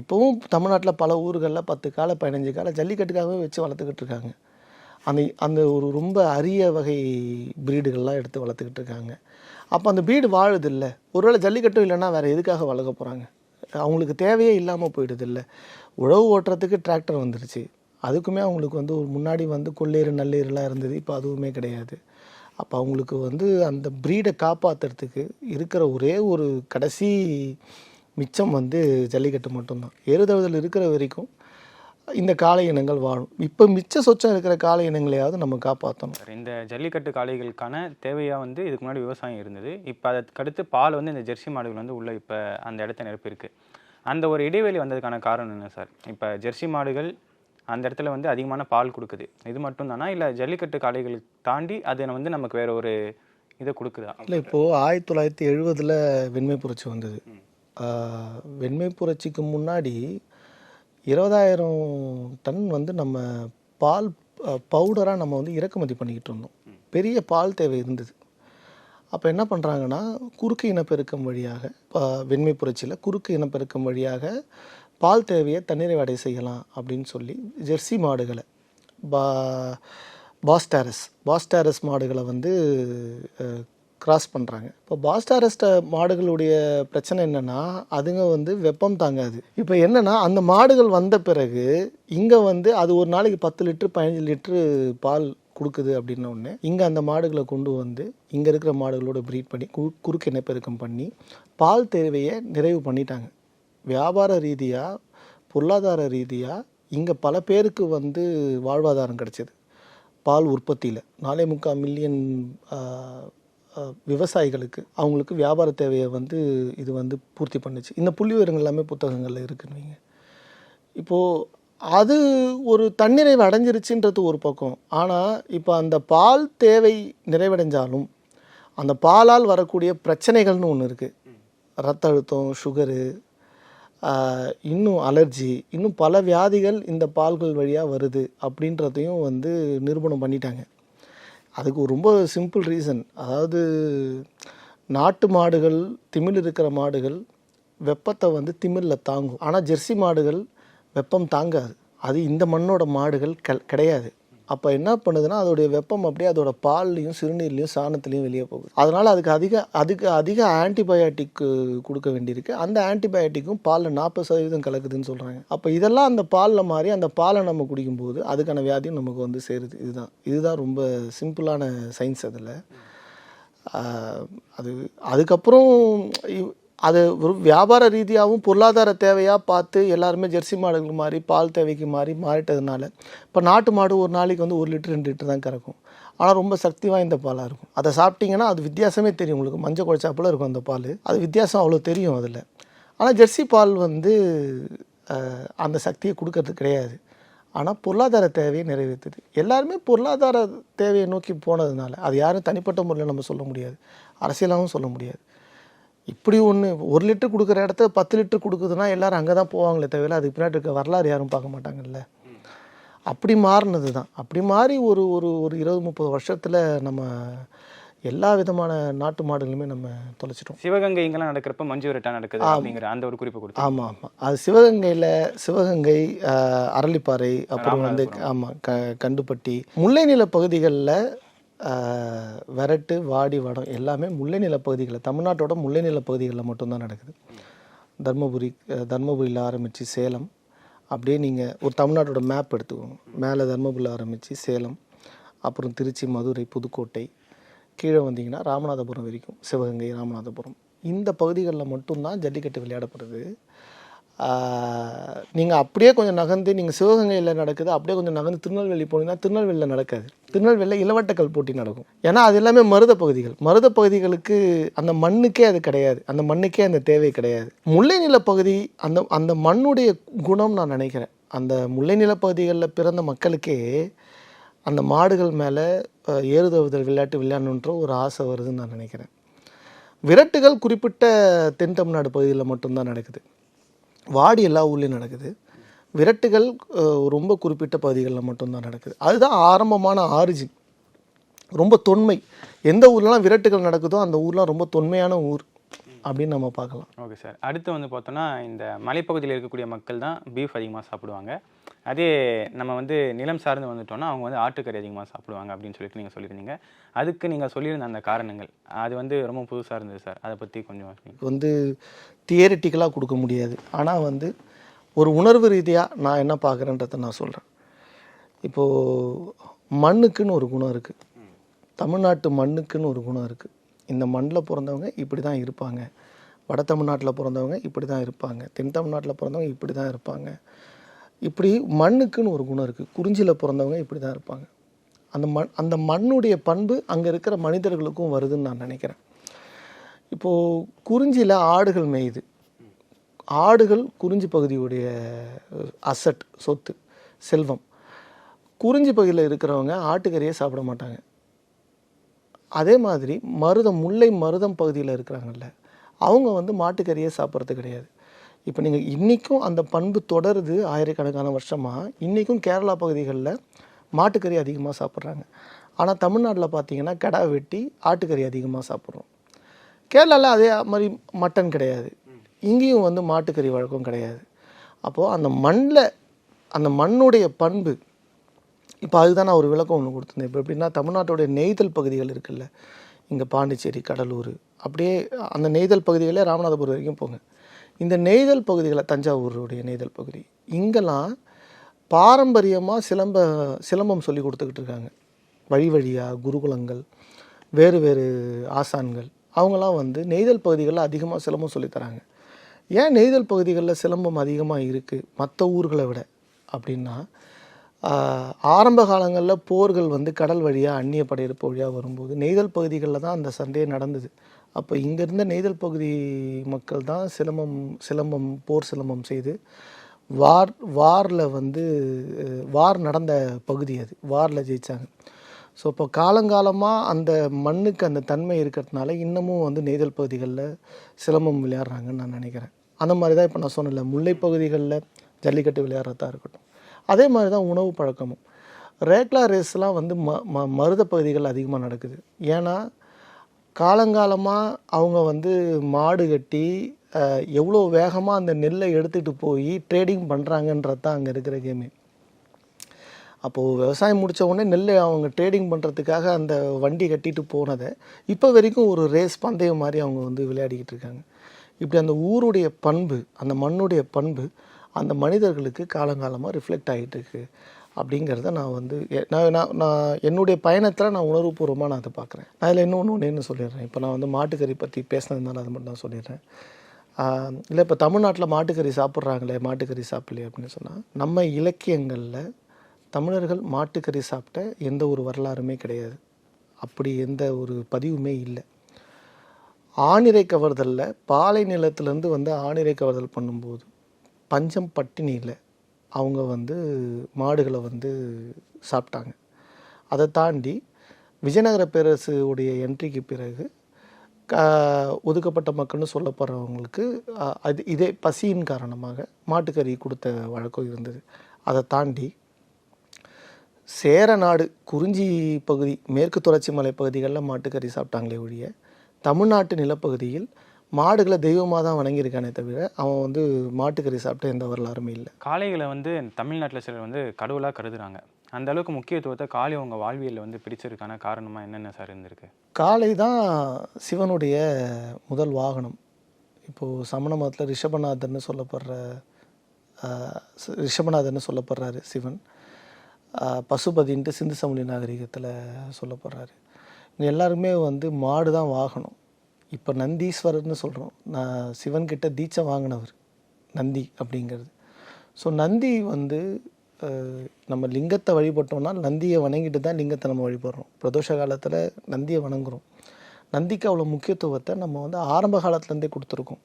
இப்போவும் தமிழ்நாட்டில் பல ஊர்களில் 10 காளை 15 காளை ஜல்லிக்கட்டுக்காகவே வச்சு வளர்த்துக்கிட்டு இருக்காங்க. அந்த ஒரு ரொம்ப அரிய வகை ப்ரீடுகள்லாம் எடுத்து வளர்த்துக்கிட்டு இருக்காங்க. அப்போ அந்த ப்ரீடு வாழுது இல்லை. ஒருவேளை ஜல்லிக்கட்டும் இல்லைன்னா வேறு எதுக்காக வளர்க்க போகிறாங்க? அவங்களுக்கு தேவையே இல்லாமல் போயிடுது இல்லை. உழவு ஓட்டுறதுக்கு டிராக்டர் வந்துருச்சு, அதுக்குமே அவங்களுக்கு வந்து ஒரு முன்னாடி வந்து கொள்ளேறு நல்லேறுலாம் இருந்தது, இப்போ அதுவுமே கிடையாது. அப்போ அவங்களுக்கு வந்து அந்த ப்ரீடை காப்பாற்றுறதுக்கு இருக்கிற ஒரே ஒரு கடைசி மிச்சம் வந்து ஜல்லிக்கட்டு மட்டும்தான். ஏறுதழுதல் இருக்கிற வரைக்கும் இந்த காளை இனங்கள் வாழும். இப்போ மிச்ச சொச்சம் இருக்கிற காளை இனங்களையாவது நம்ம காப்பாற்றணும். இந்த ஜல்லிக்கட்டு காளைகளுக்கான தேவையாக வந்து இதுக்கு முன்னாடி விவசாயம் இருந்தது. இப்போ அதுக்கடுத்து பால் வந்து இந்த ஜெர்சி மாடுகள் வந்து உள்ளே இப்போ அந்த இடத்த நிரப்பியிருக்கு. அந்த ஒரு இடைவெளி வந்ததுக்கான காரணம் என்ன சார்? இப்போ ஜெர்சி மாடுகள் அந்த இடத்துல வந்து அதிகமான பால் கொடுக்குது, இது மட்டும் தானா, இல்லை ஜல்லிக்கட்டு காளைகளை தாண்டி அது வந்து நமக்கு வேற ஒரு இதை கொடுக்குதா? இல்லை, இப்போது 1970 வெண்மை புரட்சி வந்தது. வெண்மை புரட்சிக்கு முன்னாடி 20,000 டன் வந்து நம்ம பால் பவுடராக நம்ம வந்து இறக்குமதி பண்ணிக்கிட்டு இருந்தோம். பெரிய பால் தேவை இருந்தது. அப்போ என்ன பண்ணுறாங்கன்னா, குறுக்கு இனப்பெருக்கம் வழியாக வெண்மை புரட்சியில் குறுக்கு இனப்பெருக்கம் வழியாக பால் தேவையை தன்னிறைவடை செய்யலாம் அப்படின்னு சொல்லி ஜெர்சி மாடுகளை பாஸ்டாரஸ் மாடுகளை வந்து கிராஸ் பண்ணுறாங்க. இப்போ பாஸ்டாரஸ் மாடுகளுடைய பிரச்சனை என்னென்னா, அதுங்க வந்து வெப்பம் தாங்காது. இப்போ என்னென்னா, அந்த மாடுகள் வந்த பிறகு இங்கே வந்து அது ஒரு நாளைக்கு 10 லிட்டரு 15 லிட்டரு பால் கொடுக்குது அப்படின்ன உடனே இங்கே அந்த மாடுகளை கொண்டு வந்து இங்கே இருக்கிற மாடுகளோட ப்ரீட் பண்ணி குறுக்கு இனப்பெருக்கம் பண்ணி பால் தேவையை நிறைவு பண்ணிட்டாங்க. வியாபார ரீதியாக பொருளாதார ரீதியாக இங்கே பல பேருக்கு வந்து வாழ்வாதாரம் கிடைச்சிது. பால் உற்பத்தியில் 4.25 மில்லியன் விவசாயிகளுக்கு அவங்களுக்கு வியாபார தேவையை வந்து இது வந்து பூர்த்தி பண்ணுச்சு. இந்த புள்ளி விவரங்கள் எல்லாமே புத்தகங்களில் இருக்குன்னு வைங்க. இப்போது அது ஒரு தன்னிறைவு அடைஞ்சிருச்சுன்றது ஒரு பக்கம். ஆனால் இப்போ அந்த பால் தேவை நிறைவடைஞ்சாலும் அந்த பாலால் வரக்கூடிய பிரச்சனைகள்னு ஒன்று இருக்குது. ரத்த அழுத்தம், சுகரு, இன்னும் அலர்ஜி, இன்னும் பல வியாதிகள் இந்த பால்கள் வழியாக வருது அப்படின்றதையும் வந்து நிரூபணம் பண்ணிட்டாங்க. அதுக்கு ரொம்ப சிம்பிள் ரீசன், அதாவது நாட்டு மாடுகள், திமில் இருக்கிற மாடுகள் வெப்பத்தை வந்து திமிலில் தாங்கும். ஆனால் ஜெர்சி மாடுகள் வெப்பம் தாங்காது. அது இந்த மண்ணோட மாடுகள் கிடையாது. அப்போ என்ன பண்ணுதுன்னா அதோடைய வெப்பம் அப்படியே அதோட பால்லையும் சிறுநீர்லையும் சாணத்துலேயும் வெளியே போகுது. அதனால் அதுக்கு அதிக ஆன்டிபயாட்டிக் கொடுக்க வேண்டியிருக்கு. அந்த ஆன்டிபயாட்டிக்கும் பாலில் 40% கலக்குதுன்னு சொல்கிறாங்க. அப்போ இதெல்லாம் அந்த பாலில் மாறி அந்த பாலை நம்ம குடிக்கும்போது அதுக்கான வியாதியும் நமக்கு வந்து சேருது. இதுதான் ரொம்ப சிம்பிளான சயின்ஸ். அதில் அதுக்கப்புறம் அது ஒரு வியாபார ரீதியாகவும் பொருளாதார தேவையாக பார்த்து எல்லாருமே ஜெர்சி மாடுகள் மாதிரி பால் தேவைக்கு மாறிட்டதுனால இப்போ நாட்டு மாடு ஒரு நாளைக்கு வந்து 1 லிட்டர் 2 லிட்டர் தான் கறக்கும். ஆனால் ரொம்ப சக்தி வாய்ந்த பாலாக இருக்கும். அதை சாப்பிட்டிங்கன்னா அது வித்தியாசமே தெரியும். உங்களுக்கு மஞ்சள் குழச்சாப்பில் இருக்கும் அந்த பால். அது வித்தியாசம் அவ்வளோ தெரியும் அதில். ஆனால் ஜெர்சி பால் வந்து அந்த சக்தியை கொடுக்கறது கிடையாது. ஆனால் பொருளாதார தேவையை நிறைவேற்றுது. எல்லாருமே பொருளாதார தேவையை நோக்கி போனதுனால அது யாரும் தனிப்பட்ட முறையில் நம்ம சொல்ல முடியாது, அரசியலாகவும் சொல்ல முடியாது. இப்படி 1 லிட்டர் கொடுக்குற இடத்த 10 லிட்டர் கொடுக்குதுன்னா எல்லோரும் அங்கே தான் போவாங்களே தவிர அதுக்கு பின்னாடி இருக்க வரலாறு யாரும் பார்க்க மாட்டாங்கல்ல. அப்படி மாறினது தான். அப்படி மாறி ஒரு 20-30 வருஷத்தில் நம்ம எல்லா விதமான நாட்டு மாடுகளுமே நம்ம தொலைச்சிட்டோம். சிவகங்கை இங்கெல்லாம் நடக்கிறப்ப மஞ்சு விரட்டா நடக்குது அப்படிங்கிற அந்த ஒரு குறிப்பு கொடுத்து. ஆமாம், அது சிவகங்கை, அரளிப்பாறை, அப்புறம் வந்து கண்டுப்பட்டி, முல்லை நில பகுதிகளில் விரட்டு, வாடி, வடம் எல்லாமே முல்லை நில பகுதிகளில், தமிழ்நாட்டோட முல்லை நில பகுதிகளில் மட்டும்தான் நடக்குது. தர்மபுரியில் ஆரம்பித்து சேலம், அப்படியே நீங்கள் ஒரு தமிழ்நாட்டோட மேப் எடுத்துக்கோங்க. மேலே தர்மபுரியில் ஆரம்பித்து சேலம், அப்புறம் திருச்சி, மதுரை, புதுக்கோட்டை, கீழே வந்தீங்கன்னா ராமநாதபுரம் வரைக்கும், சிவகங்கை, ராமநாதபுரம் இந்த பகுதிகளில் மட்டும்தான் ஜல்லிக்கட்டு விளையாடப்படுது. நீங்கள் அப்படியே கொஞ்சம் நகர்ந்து நீங்கள் சிவகங்கையில் நடக்குது, அப்படியே கொஞ்சம் நகர்ந்து திருநெல்வேலி போனீங்கன்னா திருநெல்வேலியில் நடக்காது. திருநெல்வேலியில் இளவட்டக்கல் போட்டி நடக்கும். ஏன்னா அது எல்லாமே மருத பகுதிகளுக்கு அந்த மண்ணுக்கே அது கிடையாது, அந்த மண்ணுக்கே அந்த தேவை கிடையாது. முல்லை நிலப்பகுதி அந்த மண்ணுடைய குணம் நான் நினைக்கிறேன். அந்த முல்லை நிலப்பகுதிகளில் பிறந்த மக்களுக்கே அந்த மாடுகள் மேலே ஏறுதழுவுதல் விளையாட்டு விளையாடணுன்ற ஒரு ஆசை வருதுன்னு நான் நினைக்கிறேன். விரட்டுகள் குறிப்பிட்ட தென் தமிழ்நாடு பகுதியில் மட்டும்தான் நடக்குது. வாடி எல்லா ஊர்லேயும் நடக்குது. விரட்டுகள் ரொம்ப குறிப்பிட்ட பகுதிகளில் மட்டும்தான் நடக்குது. அதுதான் ஆரம்பமான ஆரிஜின், ரொம்ப தொன்மை. எந்த ஊர்லாம் விரட்டுகள் நடக்குதோ அந்த ஊர்லாம் ரொம்ப தொன்மையான ஊர் அப்படின்னு நம்ம பார்க்கலாம். Okay sir. அடுத்து வந்து பார்த்தோன்னா இந்த மலைப்பகுதியில் இருக்கக்கூடிய மக்கள் தான் பீஃப் அதிகமாக சாப்பிடுவாங்க. அதே நம்ம வந்து நிலம் சார்ந்து வந்துட்டோம்னா அவங்க வந்து ஆட்டுக்கறி அதிகமாக சாப்பிடுவாங்க அப்படின்னு சொல்லிட்டு நீங்கள் சொல்லியிருந்தீங்க. அதுக்கு நீங்கள் சொல்லியிருந்த அந்த காரணங்கள் அது வந்து ரொம்ப புதுசாக இருந்தது சார். அதை பற்றி கொஞ்சம் வந்து தியரிட்டிக்கலாக கொடுக்க முடியாது. ஆனால் வந்து ஒரு உணர்வு ரீதியாக நான் என்ன பார்க்குறேன்றதை நான் சொல்கிறேன். இப்போது மண்ணுக்குன்னு ஒரு குணம் இருக்குது. தமிழ்நாட்டு மண்ணுக்குன்னு ஒரு குணம் இருக்குது. இந்த மண்ணில் பிறந்தவங்க இப்படி தான் இருப்பாங்க, வட தமிழ்நாட்டில் பிறந்தவங்க இப்படி தான் இருப்பாங்க, தென் தமிழ்நாட்டில் பிறந்தவங்க இப்படி தான் இருப்பாங்க. இப்படி மண்ணுக்குன்னு ஒரு குணம் இருக்குது. குறிஞ்சியில் பிறந்தவங்க இப்படி தான் இருப்பாங்க. அந்த மண்ணுடைய பண்பு அங்கே இருக்கிற மனிதர்களுக்கும் வருதுன்னு நான் நினைக்கிறேன். இப்போது குறிஞ்சியில் ஆடுகள் மேயுது. ஆடுகள் குறிஞ்சி பகுதியுடைய அசட், சொத்து, செல்வம். குறிஞ்சி பகுதியில் இருக்கிறவங்க ஆட்டுக்கறியே சாப்பிட மாட்டாங்க. அதே மாதிரி முல்லை மருதம் பகுதியில் இருக்கிறாங்கல்ல, அவங்க வந்து மாட்டுக்கறியே சாப்பிட்றது கிடையாது. இப்போ நீங்கள் இன்றைக்கும் அந்த பண்பு தொடருது. ஆயிரக்கணக்கான வருஷமாக இன்றைக்கும் கேரளா பகுதிகளில் மாட்டுக்கறி அதிகமாக சாப்பிட்றாங்க. ஆனால் தமிழ்நாட்டில் பார்த்தீங்கன்னா கடா வெட்டி ஆட்டுக்கறி அதிகமாக சாப்பிட்றோம். கேரளாவில் அதே மாதிரி மட்டன் கிடையாது. இங்கேயும் வந்து மாட்டுக்கறி வழக்கம் கிடையாது. அப்போது அந்த மண்ணுடைய பண்பு, இப்போ அதுதான் நான் ஒரு விளக்கம் ஒன்று கொடுத்துருந்தேன். இப்போ எப்படின்னா தமிழ்நாட்டுடைய நெய்தல் பகுதிகள் இருக்குல்ல, இங்கே பாண்டிச்சேரி, கடலூர், அப்படியே அந்த நெய்தல் பகுதிகளே ராமநாதபுரம் வரைக்கும் போங்க. இந்த நெய்தல் பகுதிகளை, தஞ்சாவூருடைய நெய்தல் பகுதி, இங்கெல்லாம் பாரம்பரியமாக சிலம்பம் சொல்லி கொடுத்துக்கிட்டு இருக்காங்க. வழியாக குருகுலங்கள், வேறு ஆசான்கள், அவங்களாம் வந்து நெய்தல் பகுதிகளில் அதிகமாக சிலம்பம் சொல்லித்தராங்க. ஏன் நெய்தல் பகுதிகளில் சிலம்பம் அதிகமாக இருக்குது மற்ற ஊர்களை விட அப்படின்னா, ஆரம்ப காலங்களில் போர்கள் வந்து கடல் வழியாக அந்நிய படையெடுப்பு வழியாக வரும்போது நெய்தல் பகுதிகளில் தான் அந்த சண்டையே நடந்தது. அப்போ இங்கேருந்த நெய்தல் பகுதி மக்கள் தான் சிலம்பம் போர் சிலம்பம் செய்து வாரில் வந்து வார் நடந்த பகுதி, அது வாரில் ஜெயித்தாங்க. ஸோ இப்போ காலங்காலமாக அந்த மண்ணுக்கு அந்த தன்மை இருக்கிறதுனால இன்னமும் வந்து நெய்தல் பகுதிகளில் சிலம்பம் விளையாடுறாங்கன்னு நான் நினைக்கிறேன். அந்த மாதிரி தான் இப்போ நான் சொன்னேன்ல, முல்லை பகுதிகளில் ஜல்லிக்கட்டு விளையாடுறதா இருக்கட்டும். அதே மாதிரி தான் உணவு பழக்கமும். ரேக்லா ரேஸ்லாம் வந்து மருத பகுதிகள் அதிகமாக நடக்குது. ஏன்னா காலங்காலமாக அவங்க வந்து மாடு கட்டி எவ்வளோ வேகமாக அந்த நெல்லை எடுத்துகிட்டு போய் ட்ரேடிங் பண்ணுறாங்கன்றது தான் அங்கே இருக்கிற கேமே. அப்போது விவசாயம் முடித்த உடனே நெல் அவங்க ட்ரேடிங் பண்ணுறதுக்காக அந்த வண்டி கட்டிட்டு போனதை இப்போ வரைக்கும் ஒரு ரேஸ் பந்தயம் மாதிரி அவங்க வந்து விளையாடிக்கிட்டு இருக்காங்க. இப்படி அந்த ஊருடைய பண்பு, அந்த மண்ணுடைய பண்பு அந்த மனிதர்களுக்கு காலங்காலமாக ரிஃப்ளெக்ட் ஆகிட்டு இருக்கு அப்படிங்கிறத நான் வந்து நான் என்னுடைய பயணத்தில் நான் உணர்வுபூர்வமாக நான் அதை பார்க்குறேன். நான் அதில் ஒன்று சொல்லிடுறேன். இப்போ நான் வந்து மாட்டுக்கறி பற்றி பேசினதுனால அது மட்டும் நான் சொல்லிடுறேன். இல்லை இப்போ தமிழ்நாட்டில் மாட்டுக்கறி சாப்பிட்றாங்களே, மாட்டுக்கறி சாப்பிட்லையே அப்படின்னு சொன்னால், நம்ம இலக்கியங்களில் தமிழர்கள் மாட்டுக்கறி சாப்பிட்ட எந்த ஒரு வரலாறுமே கிடையாது. அப்படி எந்த ஒரு பதிவுமே இல்லை. ஆணிரை கவர்தலில் பாலை நிலத்திலேருந்து வந்து ஆணிரை கவர்தல் பண்ணும்போது பஞ்சம் பட்டினியில் அவங்க வந்து மாடுகளை வந்து சாப்பிட்டாங்க. அதை தாண்டி விஜயநகர பேரரசு உடைய என்ட்ரிக்கு பிறகு ஒதுக்கப்பட்ட மக்கள்னு சொல்லப்படுறவங்களுக்கு இதே பசியின் காரணமாக மாட்டுக்கறி கொடுத்த வழக்கம் இருந்தது. அதை தாண்டி சேர நாடு, குறிஞ்சி பகுதி, மேற்கு தொடர்ச்சி மலை பகுதிகளில் மாட்டுக்கறி சாப்பிட்டாங்களே ஒழிய தமிழ்நாட்டு நிலப்பகுதியில் மாடுகளை தெய்வமாக தான் வணங்கியிருக்கானே தவிர அவன் வந்து மாட்டுக்கறி சாப்பிட்ட எந்த வரலாறுமே இல்லை. காளைகளை வந்து தமிழ்நாட்டில் சிலர் வந்து கடவுளாக கருதுறாங்க. அந்த அளவுக்கு முக்கியத்துவத்தை காளை உங்கள் வாழ்வியலில் வந்து பிடிச்சிருக்கான காரணமாக என்னென்ன சார் இருந்திருக்கு? காளை தான் சிவனுடைய முதல் வாகனம். இப்போது சமண மதத்தில் ரிஷபநாதர்னு சொல்லப்படுறாரு சிவன். பசுபதின்ட்டு சிந்து சமவெளி நாகரிகத்தில் சொல்லப்படுறாரு. இங்கே எல்லாருமே வந்து மாடு தான் வாகனம். இப்போ நந்தீஸ்வரர்னு சொல்கிறோம். நான் சிவன்கிட்ட தீட்சை வாங்கினவர் நந்தி அப்படிங்கிறது. ஸோ நந்தி வந்து நம்ம லிங்கத்தை வழிபட்டோம்னா நந்தியை வணங்கிட்டு தான் லிங்கத்தை நம்ம வழிபடுறோம். பிரதோஷ காலத்தில் நந்தியை வணங்குகிறோம். நந்திக்கு அவ்வளோ முக்கியத்துவத்தை நம்ம வந்து ஆரம்ப காலத்துலேருந்தே கொடுத்துருக்கோம்.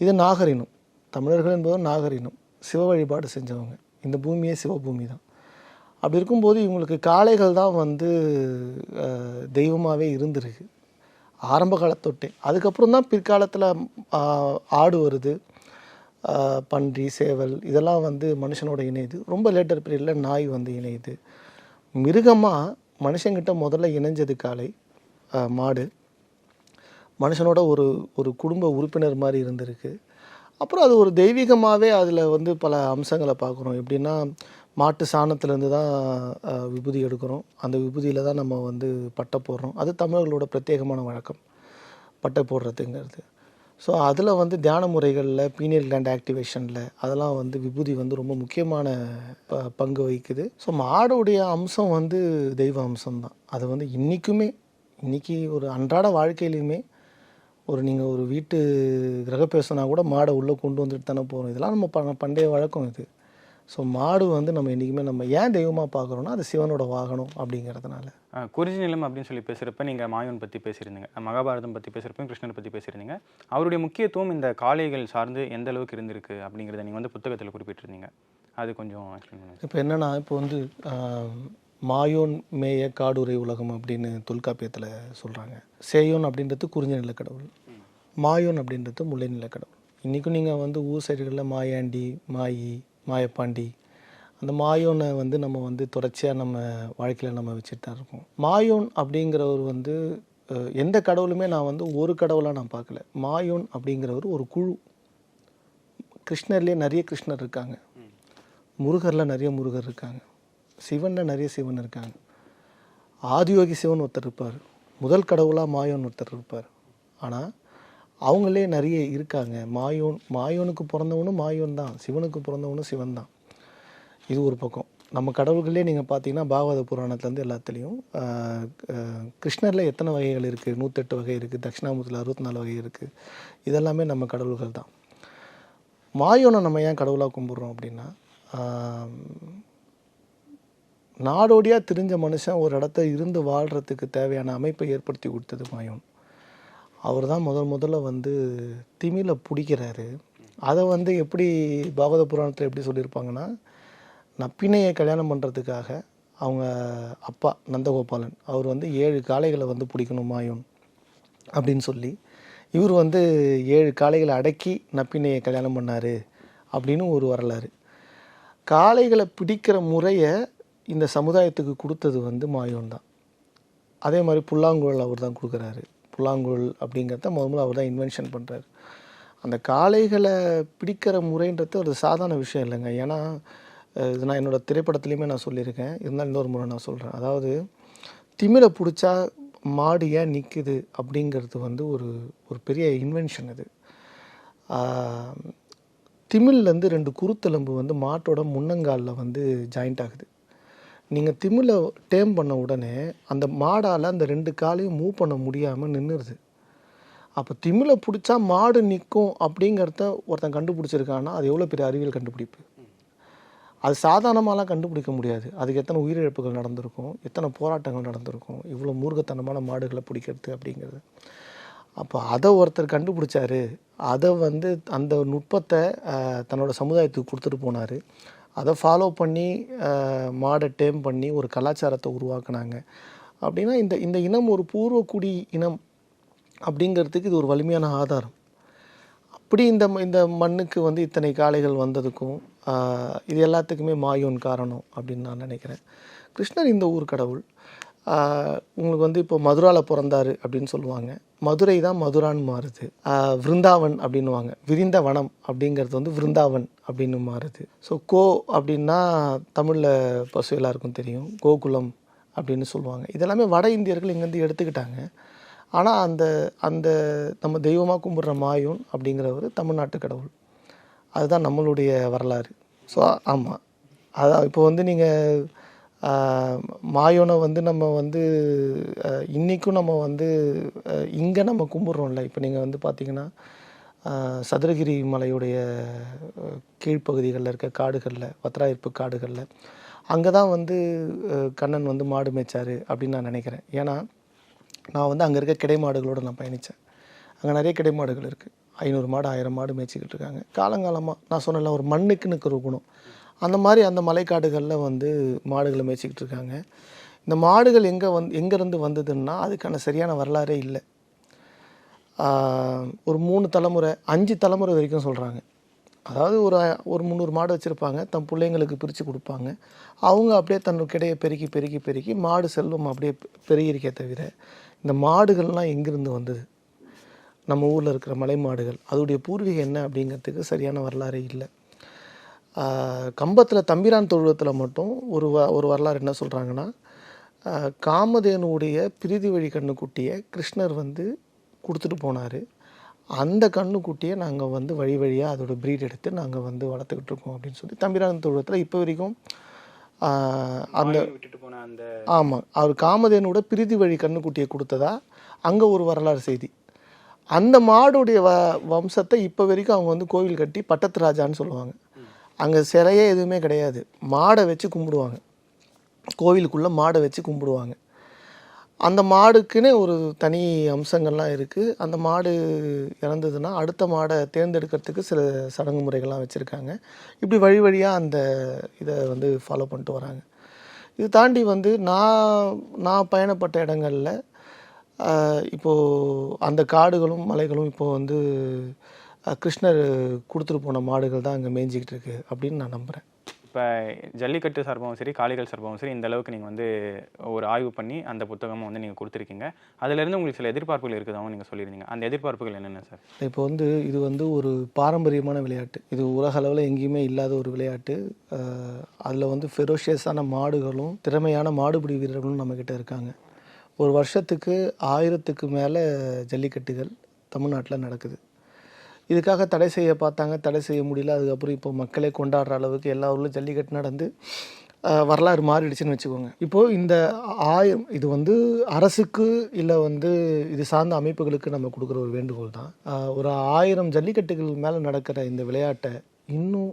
இது நாகரினம். தமிழர்கள் என்பதும் நாகரினம். சிவ வழிபாடு செஞ்சவங்க. இந்த பூமியே சிவபூமி தான். அப்படி இருக்கும்போது இவங்களுக்கு காளைகள் தான் வந்து தெய்வமாகவே இருந்திருக்கு ஆரம்ப காலத்தொட்டே. அதுக்கப்புறம் தான் பிற்காலத்தில் ஆடு வருது, பன்றி, சேவல் இதெல்லாம் வந்து மனுஷனோட இணையுது. ரொம்ப லேட்டர் பீரியடில் நாய் வந்து இணையுது. மிருகமாக மனுஷங்கிட்ட முதல்ல இணைஞ்சது காளை, மாடு. மனுஷனோட ஒரு குடும்ப உறுப்பினர் மாதிரி இருந்திருக்கு. அப்புறம் அது ஒரு தெய்வீகமாகவே அதில் வந்து பல அம்சங்களை பார்க்குறோம். எப்படின்னா மாட்டு சாணத்துலேருந்து தான் விபூதி எடுக்கிறோம். அந்த விபூதியில் தான் நம்ம வந்து பட்டை போடுறோம். அது தமிழர்களோட பிரத்யேகமான வழக்கம், பட்டை போடுறதுங்கிறது. ஸோ அதில் வந்து தியான முறைகளில், பீனியல் கிளாண்ட் ஆக்டிவேஷனில் அதெல்லாம் வந்து விபூதி வந்து ரொம்ப முக்கியமான பங்கு வகிக்குது. ஸோ மாடுடைய அம்சம் வந்து தெய்வ அம்சம்தான். அது வந்து இன்றைக்கி ஒரு அன்றாட வாழ்க்கையிலையுமே நீங்கள் ஒரு வீட்டு கிரகப்பிரவேசனா கூட மாடை உள்ளே கொண்டு வந்துட்டு தானே போகிறோம். இதெல்லாம் நம்ம பண்டைய வழக்கம் இது. ஸோ மாடு வந்து நம்ம என்றைக்குமே நம்ம ஏன் தெய்வமாக பார்க்குறோன்னா அது சிவனோட வாகனம் அப்படிங்கிறதுனால. குறிஞ்சி நிலம் அப்படின்னு சொல்லி பேசுகிறப்ப நீங்கள் மாயோன் பற்றி பேசியிருந்தீங்க, மகாபாரதம் பற்றி பேசுகிறப்ப கிருஷ்ணர் பற்றி பேசியிருந்தீங்க. அவருடைய முக்கியத்துவம் இந்த காளைகள் சார்ந்து எந்த அளவுக்கு இருந்திருக்கு அப்படிங்கிறத நீங்கள் வந்து புத்தகத்தில் குறிப்பிட்டிருந்தீங்க. அது கொஞ்சம் எக்ஸ்பிளைன் பண்ணுங்கள். இப்போ என்னென்னா, இப்போ வந்து மாயோன் மேய காடுரை உலகம் அப்படின்னு தொல்காப்பியத்தில் சொல்கிறாங்க. சேயோன் அப்படின்றது குறிஞ்சி நிலக்கடவுள், மாயோன் அப்படின்றது முல்லை நிலக்கடவுள். இன்றைக்கும் நீங்கள் வந்து ஊர் சைடுகளில் மாயாண்டி, மாயி, மாயப்பாண்டி, அந்த மாயோனை வந்து நம்ம வந்து தொடர்ச்சியாக நம்ம வாழ்க்கையில் நம்ம வச்சுட்டு தான் இருக்கோம். மாயோன் அப்படிங்கிறவர் வந்து எந்த கடவுளுமே நான் வந்து ஒரு கடவுளாக நான் பார்க்கல. மாயோன் அப்படிங்கிறவர் ஒரு குழு. கிருஷ்ணர்லேயே நிறைய கிருஷ்ணர் இருக்காங்க, முருகரில் நிறைய முருகர் இருக்காங்க, சிவனில் நிறைய சிவன் இருக்காங்க. ஆதியோகி சிவன் ஒருத்தர் இருப்பார், முதல் கடவுளாக மாயோன் ஒருத்தர் இருப்பார். ஆனால் அவங்களே நிறைய இருக்காங்க. மாயோனுக்கு பிறந்தவனும் மாயோன் தான், சிவனுக்கு பிறந்தவனும் சிவன் தான். இது ஒரு பக்கம். நம்ம கடவுள்களே நீங்கள் பார்த்தீங்கன்னா பாகவத புராணத்துலேருந்து எல்லாத்துலேயும் கிருஷ்ணரில் எத்தனை வகைகள் இருக்குது, 108 வகை இருக்குது, தட்சிணாமூர்த்தியில் 64 வகை இருக்குது. இதெல்லாமே நம்ம கடவுள்கள் தான். மாயோனை நம்ம ஏன் கடவுளாக கும்பிட்றோம் அப்படின்னா, நாடோடியாக திரிஞ்ச மனுஷன் ஒரு இடத்த இருந்து வாழ்கிறதுக்கு தேவையான அமைப்பை ஏற்படுத்தி கொடுத்தது மாயோன். அவர் தான் முதல்ல வந்து திமிலை பிடிக்கிறாரு. அதை வந்து எப்படி பாகவத புராணத்தில் எப்படி சொல்லியிருப்பாங்கன்னா, நப்பினையை கல்யாணம் பண்ணுறதுக்காக அவங்க அப்பா நந்தகோபாலன் அவர் வந்து 7 காளைகளை வந்து பிடிக்கணும் மாயோன் அப்படின்னு சொல்லி, இவர் வந்து 7 காளைகளை அடக்கி நப்பினையை கல்யாணம் பண்ணார் அப்படின்னு ஒரு வரலாறு. காளைகளை பிடிக்கிற முறையை இந்த சமுதாயத்துக்கு கொடுத்தது வந்து மாயோன் தான். அதே மாதிரி புல்லாங்குழல் அவர் தான் கொடுக்குறாரு. புல்லாங்குழல் அப்படிங்கிறத முதல்ல அவர் தான் இன்வென்ஷன் பண்ணுறாரு. அந்த காளைகளை பிடிக்கிற முறைன்றது ஒரு சாதாரண விஷயம் இல்லைங்க. ஏன்னா இது நான் என்னோடய திரைப்படத்துலேயுமே நான் சொல்லியிருக்கேன், இருந்தாலும் இன்னொரு முறை நான் சொல்கிறேன். அதாவது திமிலை பிடிச்சா மாடு ஏன் நிற்குது அப்படிங்கிறது வந்து ஒரு ஒரு பெரிய இன்வென்ஷன் அது. திமில்லேருந்து 2 குருத்தெலும்பு வந்து மாட்டோட முன்னங்காலில் வந்து ஜாயிண்ட் ஆகுது. நீங்கள் திமிலை டேம் பண்ண உடனே அந்த மாடால் அந்த 2 காலையும் மூவ் பண்ண முடியாமல் நின்றுடுது. அப்போ திமிலை பிடிச்சா மாடு நிற்கும் அப்படிங்கிறத ஒருத்தன் கண்டுபிடிச்சிருக்கான்னா அது எவ்வளோ பெரிய அறிவியல் கண்டுபிடிப்பு. அது சாதாரணமாலாம் கண்டுபிடிக்க முடியாது. அதுக்கு எத்தனை உயிரிழப்புகள் நடந்திருக்கும், எத்தனை போராட்டங்கள் நடந்திருக்கும், இவ்வளோ மூர்க்கத்தனமான மாடுகளை பிடிக்கிறது அப்படிங்கிறது. அப்போ அதை ஒருத்தர் கண்டுபிடிச்சாரு. அதை வந்து அந்த நுட்பத்தை தன்னோட சமுதாயத்துக்கு கொடுத்துட்டு போனார். அதை ஃபாலோ பண்ணி மாடை டேம் பண்ணி ஒரு கலாச்சாரத்தை உருவாக்குனாங்க. அப்படின்னா இந்த இனம் ஒரு பூர்வக்குடி இனம் அப்படிங்கிறதுக்கு இது ஒரு வலிமையான ஆதாரம். அப்படி இந்த மண்ணுக்கு வந்து இத்தனை காளைகள் வந்ததுக்கும் இது எல்லாத்துக்குமே மாயோன் காரணம் அப்படின்னு நான் நினைக்கிறேன். கிருஷ்ணர் இந்த ஊர் கடவுள். உங்களுக்கு வந்து இப்போ மதுராவில் பிறந்தார் அப்படின்னு சொல்லுவாங்க. மதுரை தான் மதுரான்னு மாறுது. விருந்தாவன் அப்படின்னுவாங்க. விரிந்த வனம் அப்படிங்கிறது வந்து விருந்தாவன் அப்படின்னு மாறுது. ஸோ கோ அப்படின்னா தமிழில் பசு எல்லாருக்கும் தெரியும், கோகுலம் அப்படின்னு சொல்லுவாங்க. இதெல்லாமே வட இந்தியர்கள் இங்கேருந்து எடுத்துக்கிட்டாங்க. ஆனால் அந்த நம்ம தெய்வமாக கும்பிட்ற மாயோன் அப்படிங்கிறவர் தமிழ்நாட்டு கடவுள். அதுதான் நம்மளுடைய வரலாறு. ஸோ ஆமாம், அதான் இப்போ வந்து நீங்கள் மாயோனை வந்து நம்ம வந்து இன்றைக்கும் நம்ம வந்து இங்கே நம்ம கும்பிட்றோம்ல. இப்போ நீங்கள் வந்து பார்த்திங்கன்னா சதுரகிரி மலையுடைய கீழ்ப்பகுதிகளில் இருக்க காடுகளில், வத்ராயிருப்பு காடுகளில் அங்கே தான் வந்து கண்ணன் வந்து மாடு மேய்ச்சார் அப்படின்னு நான் நினைக்கிறேன். ஏன்னா நான் வந்து அங்கே இருக்க கிடை மாடுகளோடு நான் பயணித்தேன். அங்கே நிறைய கிடை மாடுகள் இருக்குது. 500 மாடு 1000 மாடு மேய்ச்சிக்கிட்டு இருக்காங்க. காலங்காலமாக நான் சொன்னல ஒரு மண்ணுக்குன்னு இருக்கிற குணம், அந்த மாதிரி அந்த மலைக்காடுகளில் வந்து மாடுகளை மேய்ச்சிக்கிட்டு இருக்காங்க. இந்த மாடுகள் எங்கேருந்து வந்ததுன்னா அதுக்கான சரியான வரலாறே இல்லை. ஒரு 3 தலைமுறை 5 தலைமுறை வரைக்கும் சொல்கிறாங்க. அதாவது ஒரு 300 மாடு வச்சுருப்பாங்க, தன் பிள்ளைங்களுக்கு பிரித்து கொடுப்பாங்க. அவங்க அப்படியே தன்னோட கிடையை பெருக்கி பெருக்கி பெருக்கி மாடு செல்வம் அப்படியே பெருகிருக்கே தவிர இந்த மாடுகள்லாம் எங்கேருந்து வந்தது, நம்ம ஊரில் இருக்கிற மலை மாடுகள் அதோடைய பூர்வீகம் என்ன அப்படிங்கிறதுக்கு சரியான வரலாறே இல்லை. கம்பத்தில் தம்பிரான் தொழுவத்தில் மட்டும் ஒரு வரலாறு என்ன சொல்கிறாங்கன்னா, காமதேனுடைய பிரிதி வழி கண்ணுக்குட்டியை கிருஷ்ணர் வந்து கொடுத்துட்டு போனார். அந்த கண்ணுக்குட்டியை நாங்கள் வந்து வழி வழியாக அதோட ப்ரீட் எடுத்து நாங்கள் வந்து வளர்த்துக்கிட்டு இருக்கோம் அப்படின்னு சொல்லி தம்பிரான் தொழுவத்தில் இப்போ வரைக்கும் அந்த விட்டுட்டு போன அந்த ஆமாம், அவர் காமதேனோட பிரிதி வழி கண்ணுக்குட்டியை கொடுத்ததா அங்கே ஒரு வரலாறு செய்தி. அந்த மாடுடைய வம்சத்தை இப்போ வரைக்கும் அவங்க வந்து கோவில் கட்டி பட்டத்து ராஜான்னு சொல்லுவாங்க. அங்கே சிலையே எதுவுமே கிடையாது, மாடை வச்சு கும்பிடுவாங்க. கோவிலுக்குள்ளே மாடை வச்சு கும்பிடுவாங்க. அந்த மாடுக்குன்னே ஒரு தனி அம்சங்கள்லாம் இருக்குது. அந்த மாடு இறந்ததுன்னா அடுத்த மாடை தேர்ந்தெடுக்கிறதுக்கு சில சடங்கு முறைகள்லாம் வச்சுருக்காங்க. இப்படி வழி வழியாக அந்த இதை வந்து ஃபாலோ பண்ணிட்டு வராங்க. இது தாண்டி வந்து நான் பயணப்பட்ட இடங்களில் இப்போது அந்த காடுகளும் மலைகளும் இப்போது வந்து கிருஷ்ணர் கொடுத்துட்டு போன மாடுகள் தான் அங்கே மேய்ஞ்சிக்கிட்டு இருக்கு அப்படின்னு நான் நம்புகிறேன். இப்போ ஜல்லிக்கட்டு சார்பாகவும் சரி, காளைகள் சார்பாகவும் சரி, இந்த அளவுக்கு நீங்கள் வந்து ஒரு ஆய்வு பண்ணி அந்த புத்தகமும் வந்து நீங்கள் கொடுத்துருக்கீங்க. அதிலேருந்து உங்களுக்கு சில எதிர்பார்ப்புகள் இருக்குதாகவும் நீங்கள் சொல்லியிருந்தீங்க. அந்த எதிர்பார்ப்புகள் என்னென்ன சார்? இப்போ வந்து இது வந்து ஒரு பாரம்பரியமான விளையாட்டு. இது உலக அளவில் எங்கேயுமே இல்லாத ஒரு விளையாட்டு. அதில் வந்து ஃபெரோஷியஸான மாடுகளும் திறமையான மாடுபிடி வீரர்களும் நம்மக்கிட்ட இருக்காங்க. ஒரு வருஷத்துக்கு 1000க்கு மேலே ஜல்லிக்கட்டுகள் தமிழ்நாட்டில் நடக்குது. இதுக்காக தடை செய்ய பார்த்தாங்க, தடை செய்ய முடியல. அதுக்கப்புறம் இப்போ மக்களே கொண்டாடுற அளவுக்கு எல்லா ஊர்லையும் ஜல்லிக்கட்டு நடந்து வரலாறு மாறிடுச்சுன்னு வச்சுக்கோங்க. இப்போது இந்த 1000 இது வந்து அரசுக்கு இல்லை வந்து இது சார்ந்த அமைப்புகளுக்கு நம்ம கொடுக்குற ஒரு வேண்டுகோள் தான். ஒரு 1000 ஜல்லிக்கட்டுகள் மேலே நடக்கிற இந்த விளையாட்டை இன்னும்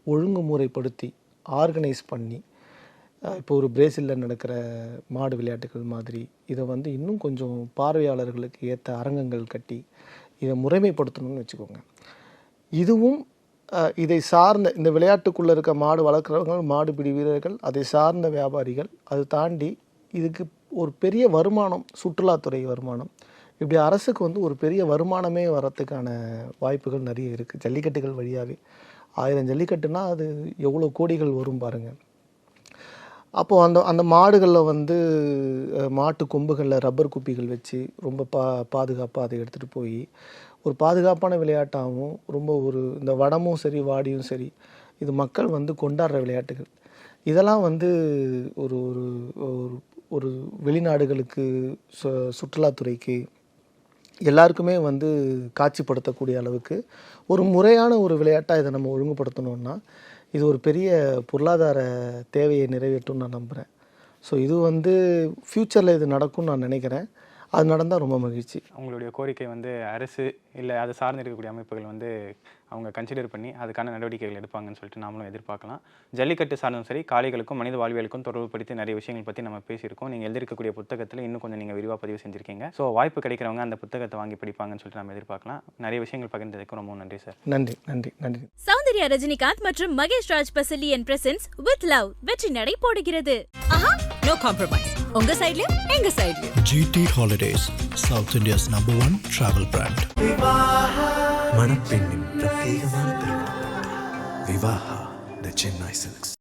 ஒழுங்குமுறைப்படுத்தி ஆர்கனைஸ் பண்ணி இப்போ ஒரு பிரேசிலில் நடக்கிற மாடு விளையாட்டுகள் மாதிரி இதை வந்து இன்னும் கொஞ்சம் பார்வையாளர்களுக்கு ஏற்ற அரங்கங்கள் கட்டி இதை முறைமைப்படுத்தணும்னு வச்சுக்கோங்க. இதுவும் இதை சார்ந்த இந்த விளையாட்டுக்குள்ளே இருக்க மாடு வளர்க்குறவங்க, மாடுபிடி வீரர்கள், அதை சார்ந்த வியாபாரிகள், அது தாண்டி இதுக்கு ஒரு பெரிய வருமானம், சுற்றுலாத்துறை வருமானம், இப்படி அரசுக்கு வந்து ஒரு பெரிய வருமானமே வரத்துக்கான வாய்ப்புகள் நிறைய இருக்குது ஜல்லிக்கட்டுகள் வழியாகவே. 1000 ஜல்லிக்கட்டுனா அது எவ்வளோ கோடிகள் வரும் பாருங்கள். அப்போது அந்த மாடுகளில் வந்து மாட்டு கொம்புகளில் ரப்பர் குப்பிகள் வச்சு ரொம்ப பாதுகாப்பாக அதை எடுத்துகிட்டு போய் ஒரு பாதுகாப்பான விளையாட்டாகவும் ரொம்ப ஒரு இந்த வடமும் சரி வாடியும் சரி இது மக்கள் வந்து கொண்டாடுற விளையாட்டுகள். இதெல்லாம் வந்து ஒரு ஒரு ஒரு ஒரு வெளிநாடுகளுக்கு சுற்றுலாத்துறைக்கு எல்லாருக்குமே வந்து காட்சிப்படுத்தக்கூடிய அளவுக்கு ஒரு முறையான ஒரு விளையாட்டாக இதை நம்ம ஒழுங்குபடுத்தணும்னா இது ஒரு பெரிய பொருளாதார தேவையை நிறைவேற்றும்னு நான் நம்புகிறேன். ஸோ இது வந்து ஃப்யூச்சரில் இது நடக்கும்னு நான் நினைக்கிறேன். அது நடந்தால் ரொம்ப மகிழ்ச்சி. உங்களுடைய கோரிக்கை வந்து அரசு இல்லை அது சார்ந்து இருக்கக்கூடிய அமைப்புகள் வந்து அவங்க கன்சிடர் பண்ணி அதுக்கான நடவடிக்கைகள் எடுப்பாங்கன்னு சொல்லிட்டு நாமளும் எதிர்பார்க்கலாம். ஜல்லிக்கட்டு சார்ந்தும் சரி, காளைகளுக்கும் மனித வாழ்வியலுக்கும் தொடர்புபடுத்தி நிறைய விஷயங்கள் பற்றி நம்ம பேசியிருக்கோம். நீங்கள் எழுதியிருக்கக்கூடிய புத்தகத்தில் இன்னும் கொஞ்சம் நீங்கள் விரிவாக பதிவு செஞ்சுருக்கீங்க. ஸோ வாய்ப்பு கிடைக்கிறவங்க அந்த புத்தகத்தை வாங்கி படிப்பாங்கன்னு சொல்லிட்டு நம்ம எதிர்பார்க்கலாம். நிறைய விஷயங்கள் பகிர்ந்ததுக்கு ரொம்ப நன்றி சார். நன்றி நன்றி நன்றி. சௌந்தர்யா ரஜினிகாந்த் மற்றும் Mahesh Raj Pasalian presents with love வெற்றி நடை போடுகிறது. ஆஹா, நோ காம்ப்ரமைஸ். உங்க சைடுலயும் எங்க சைடுலயும். GT Holidays, South India's #1 travel brand. மணப்பெண்ணின் பிரத்யேகமான திருமணம் விவாஹா தி சென்னை சில்க்ஸ்.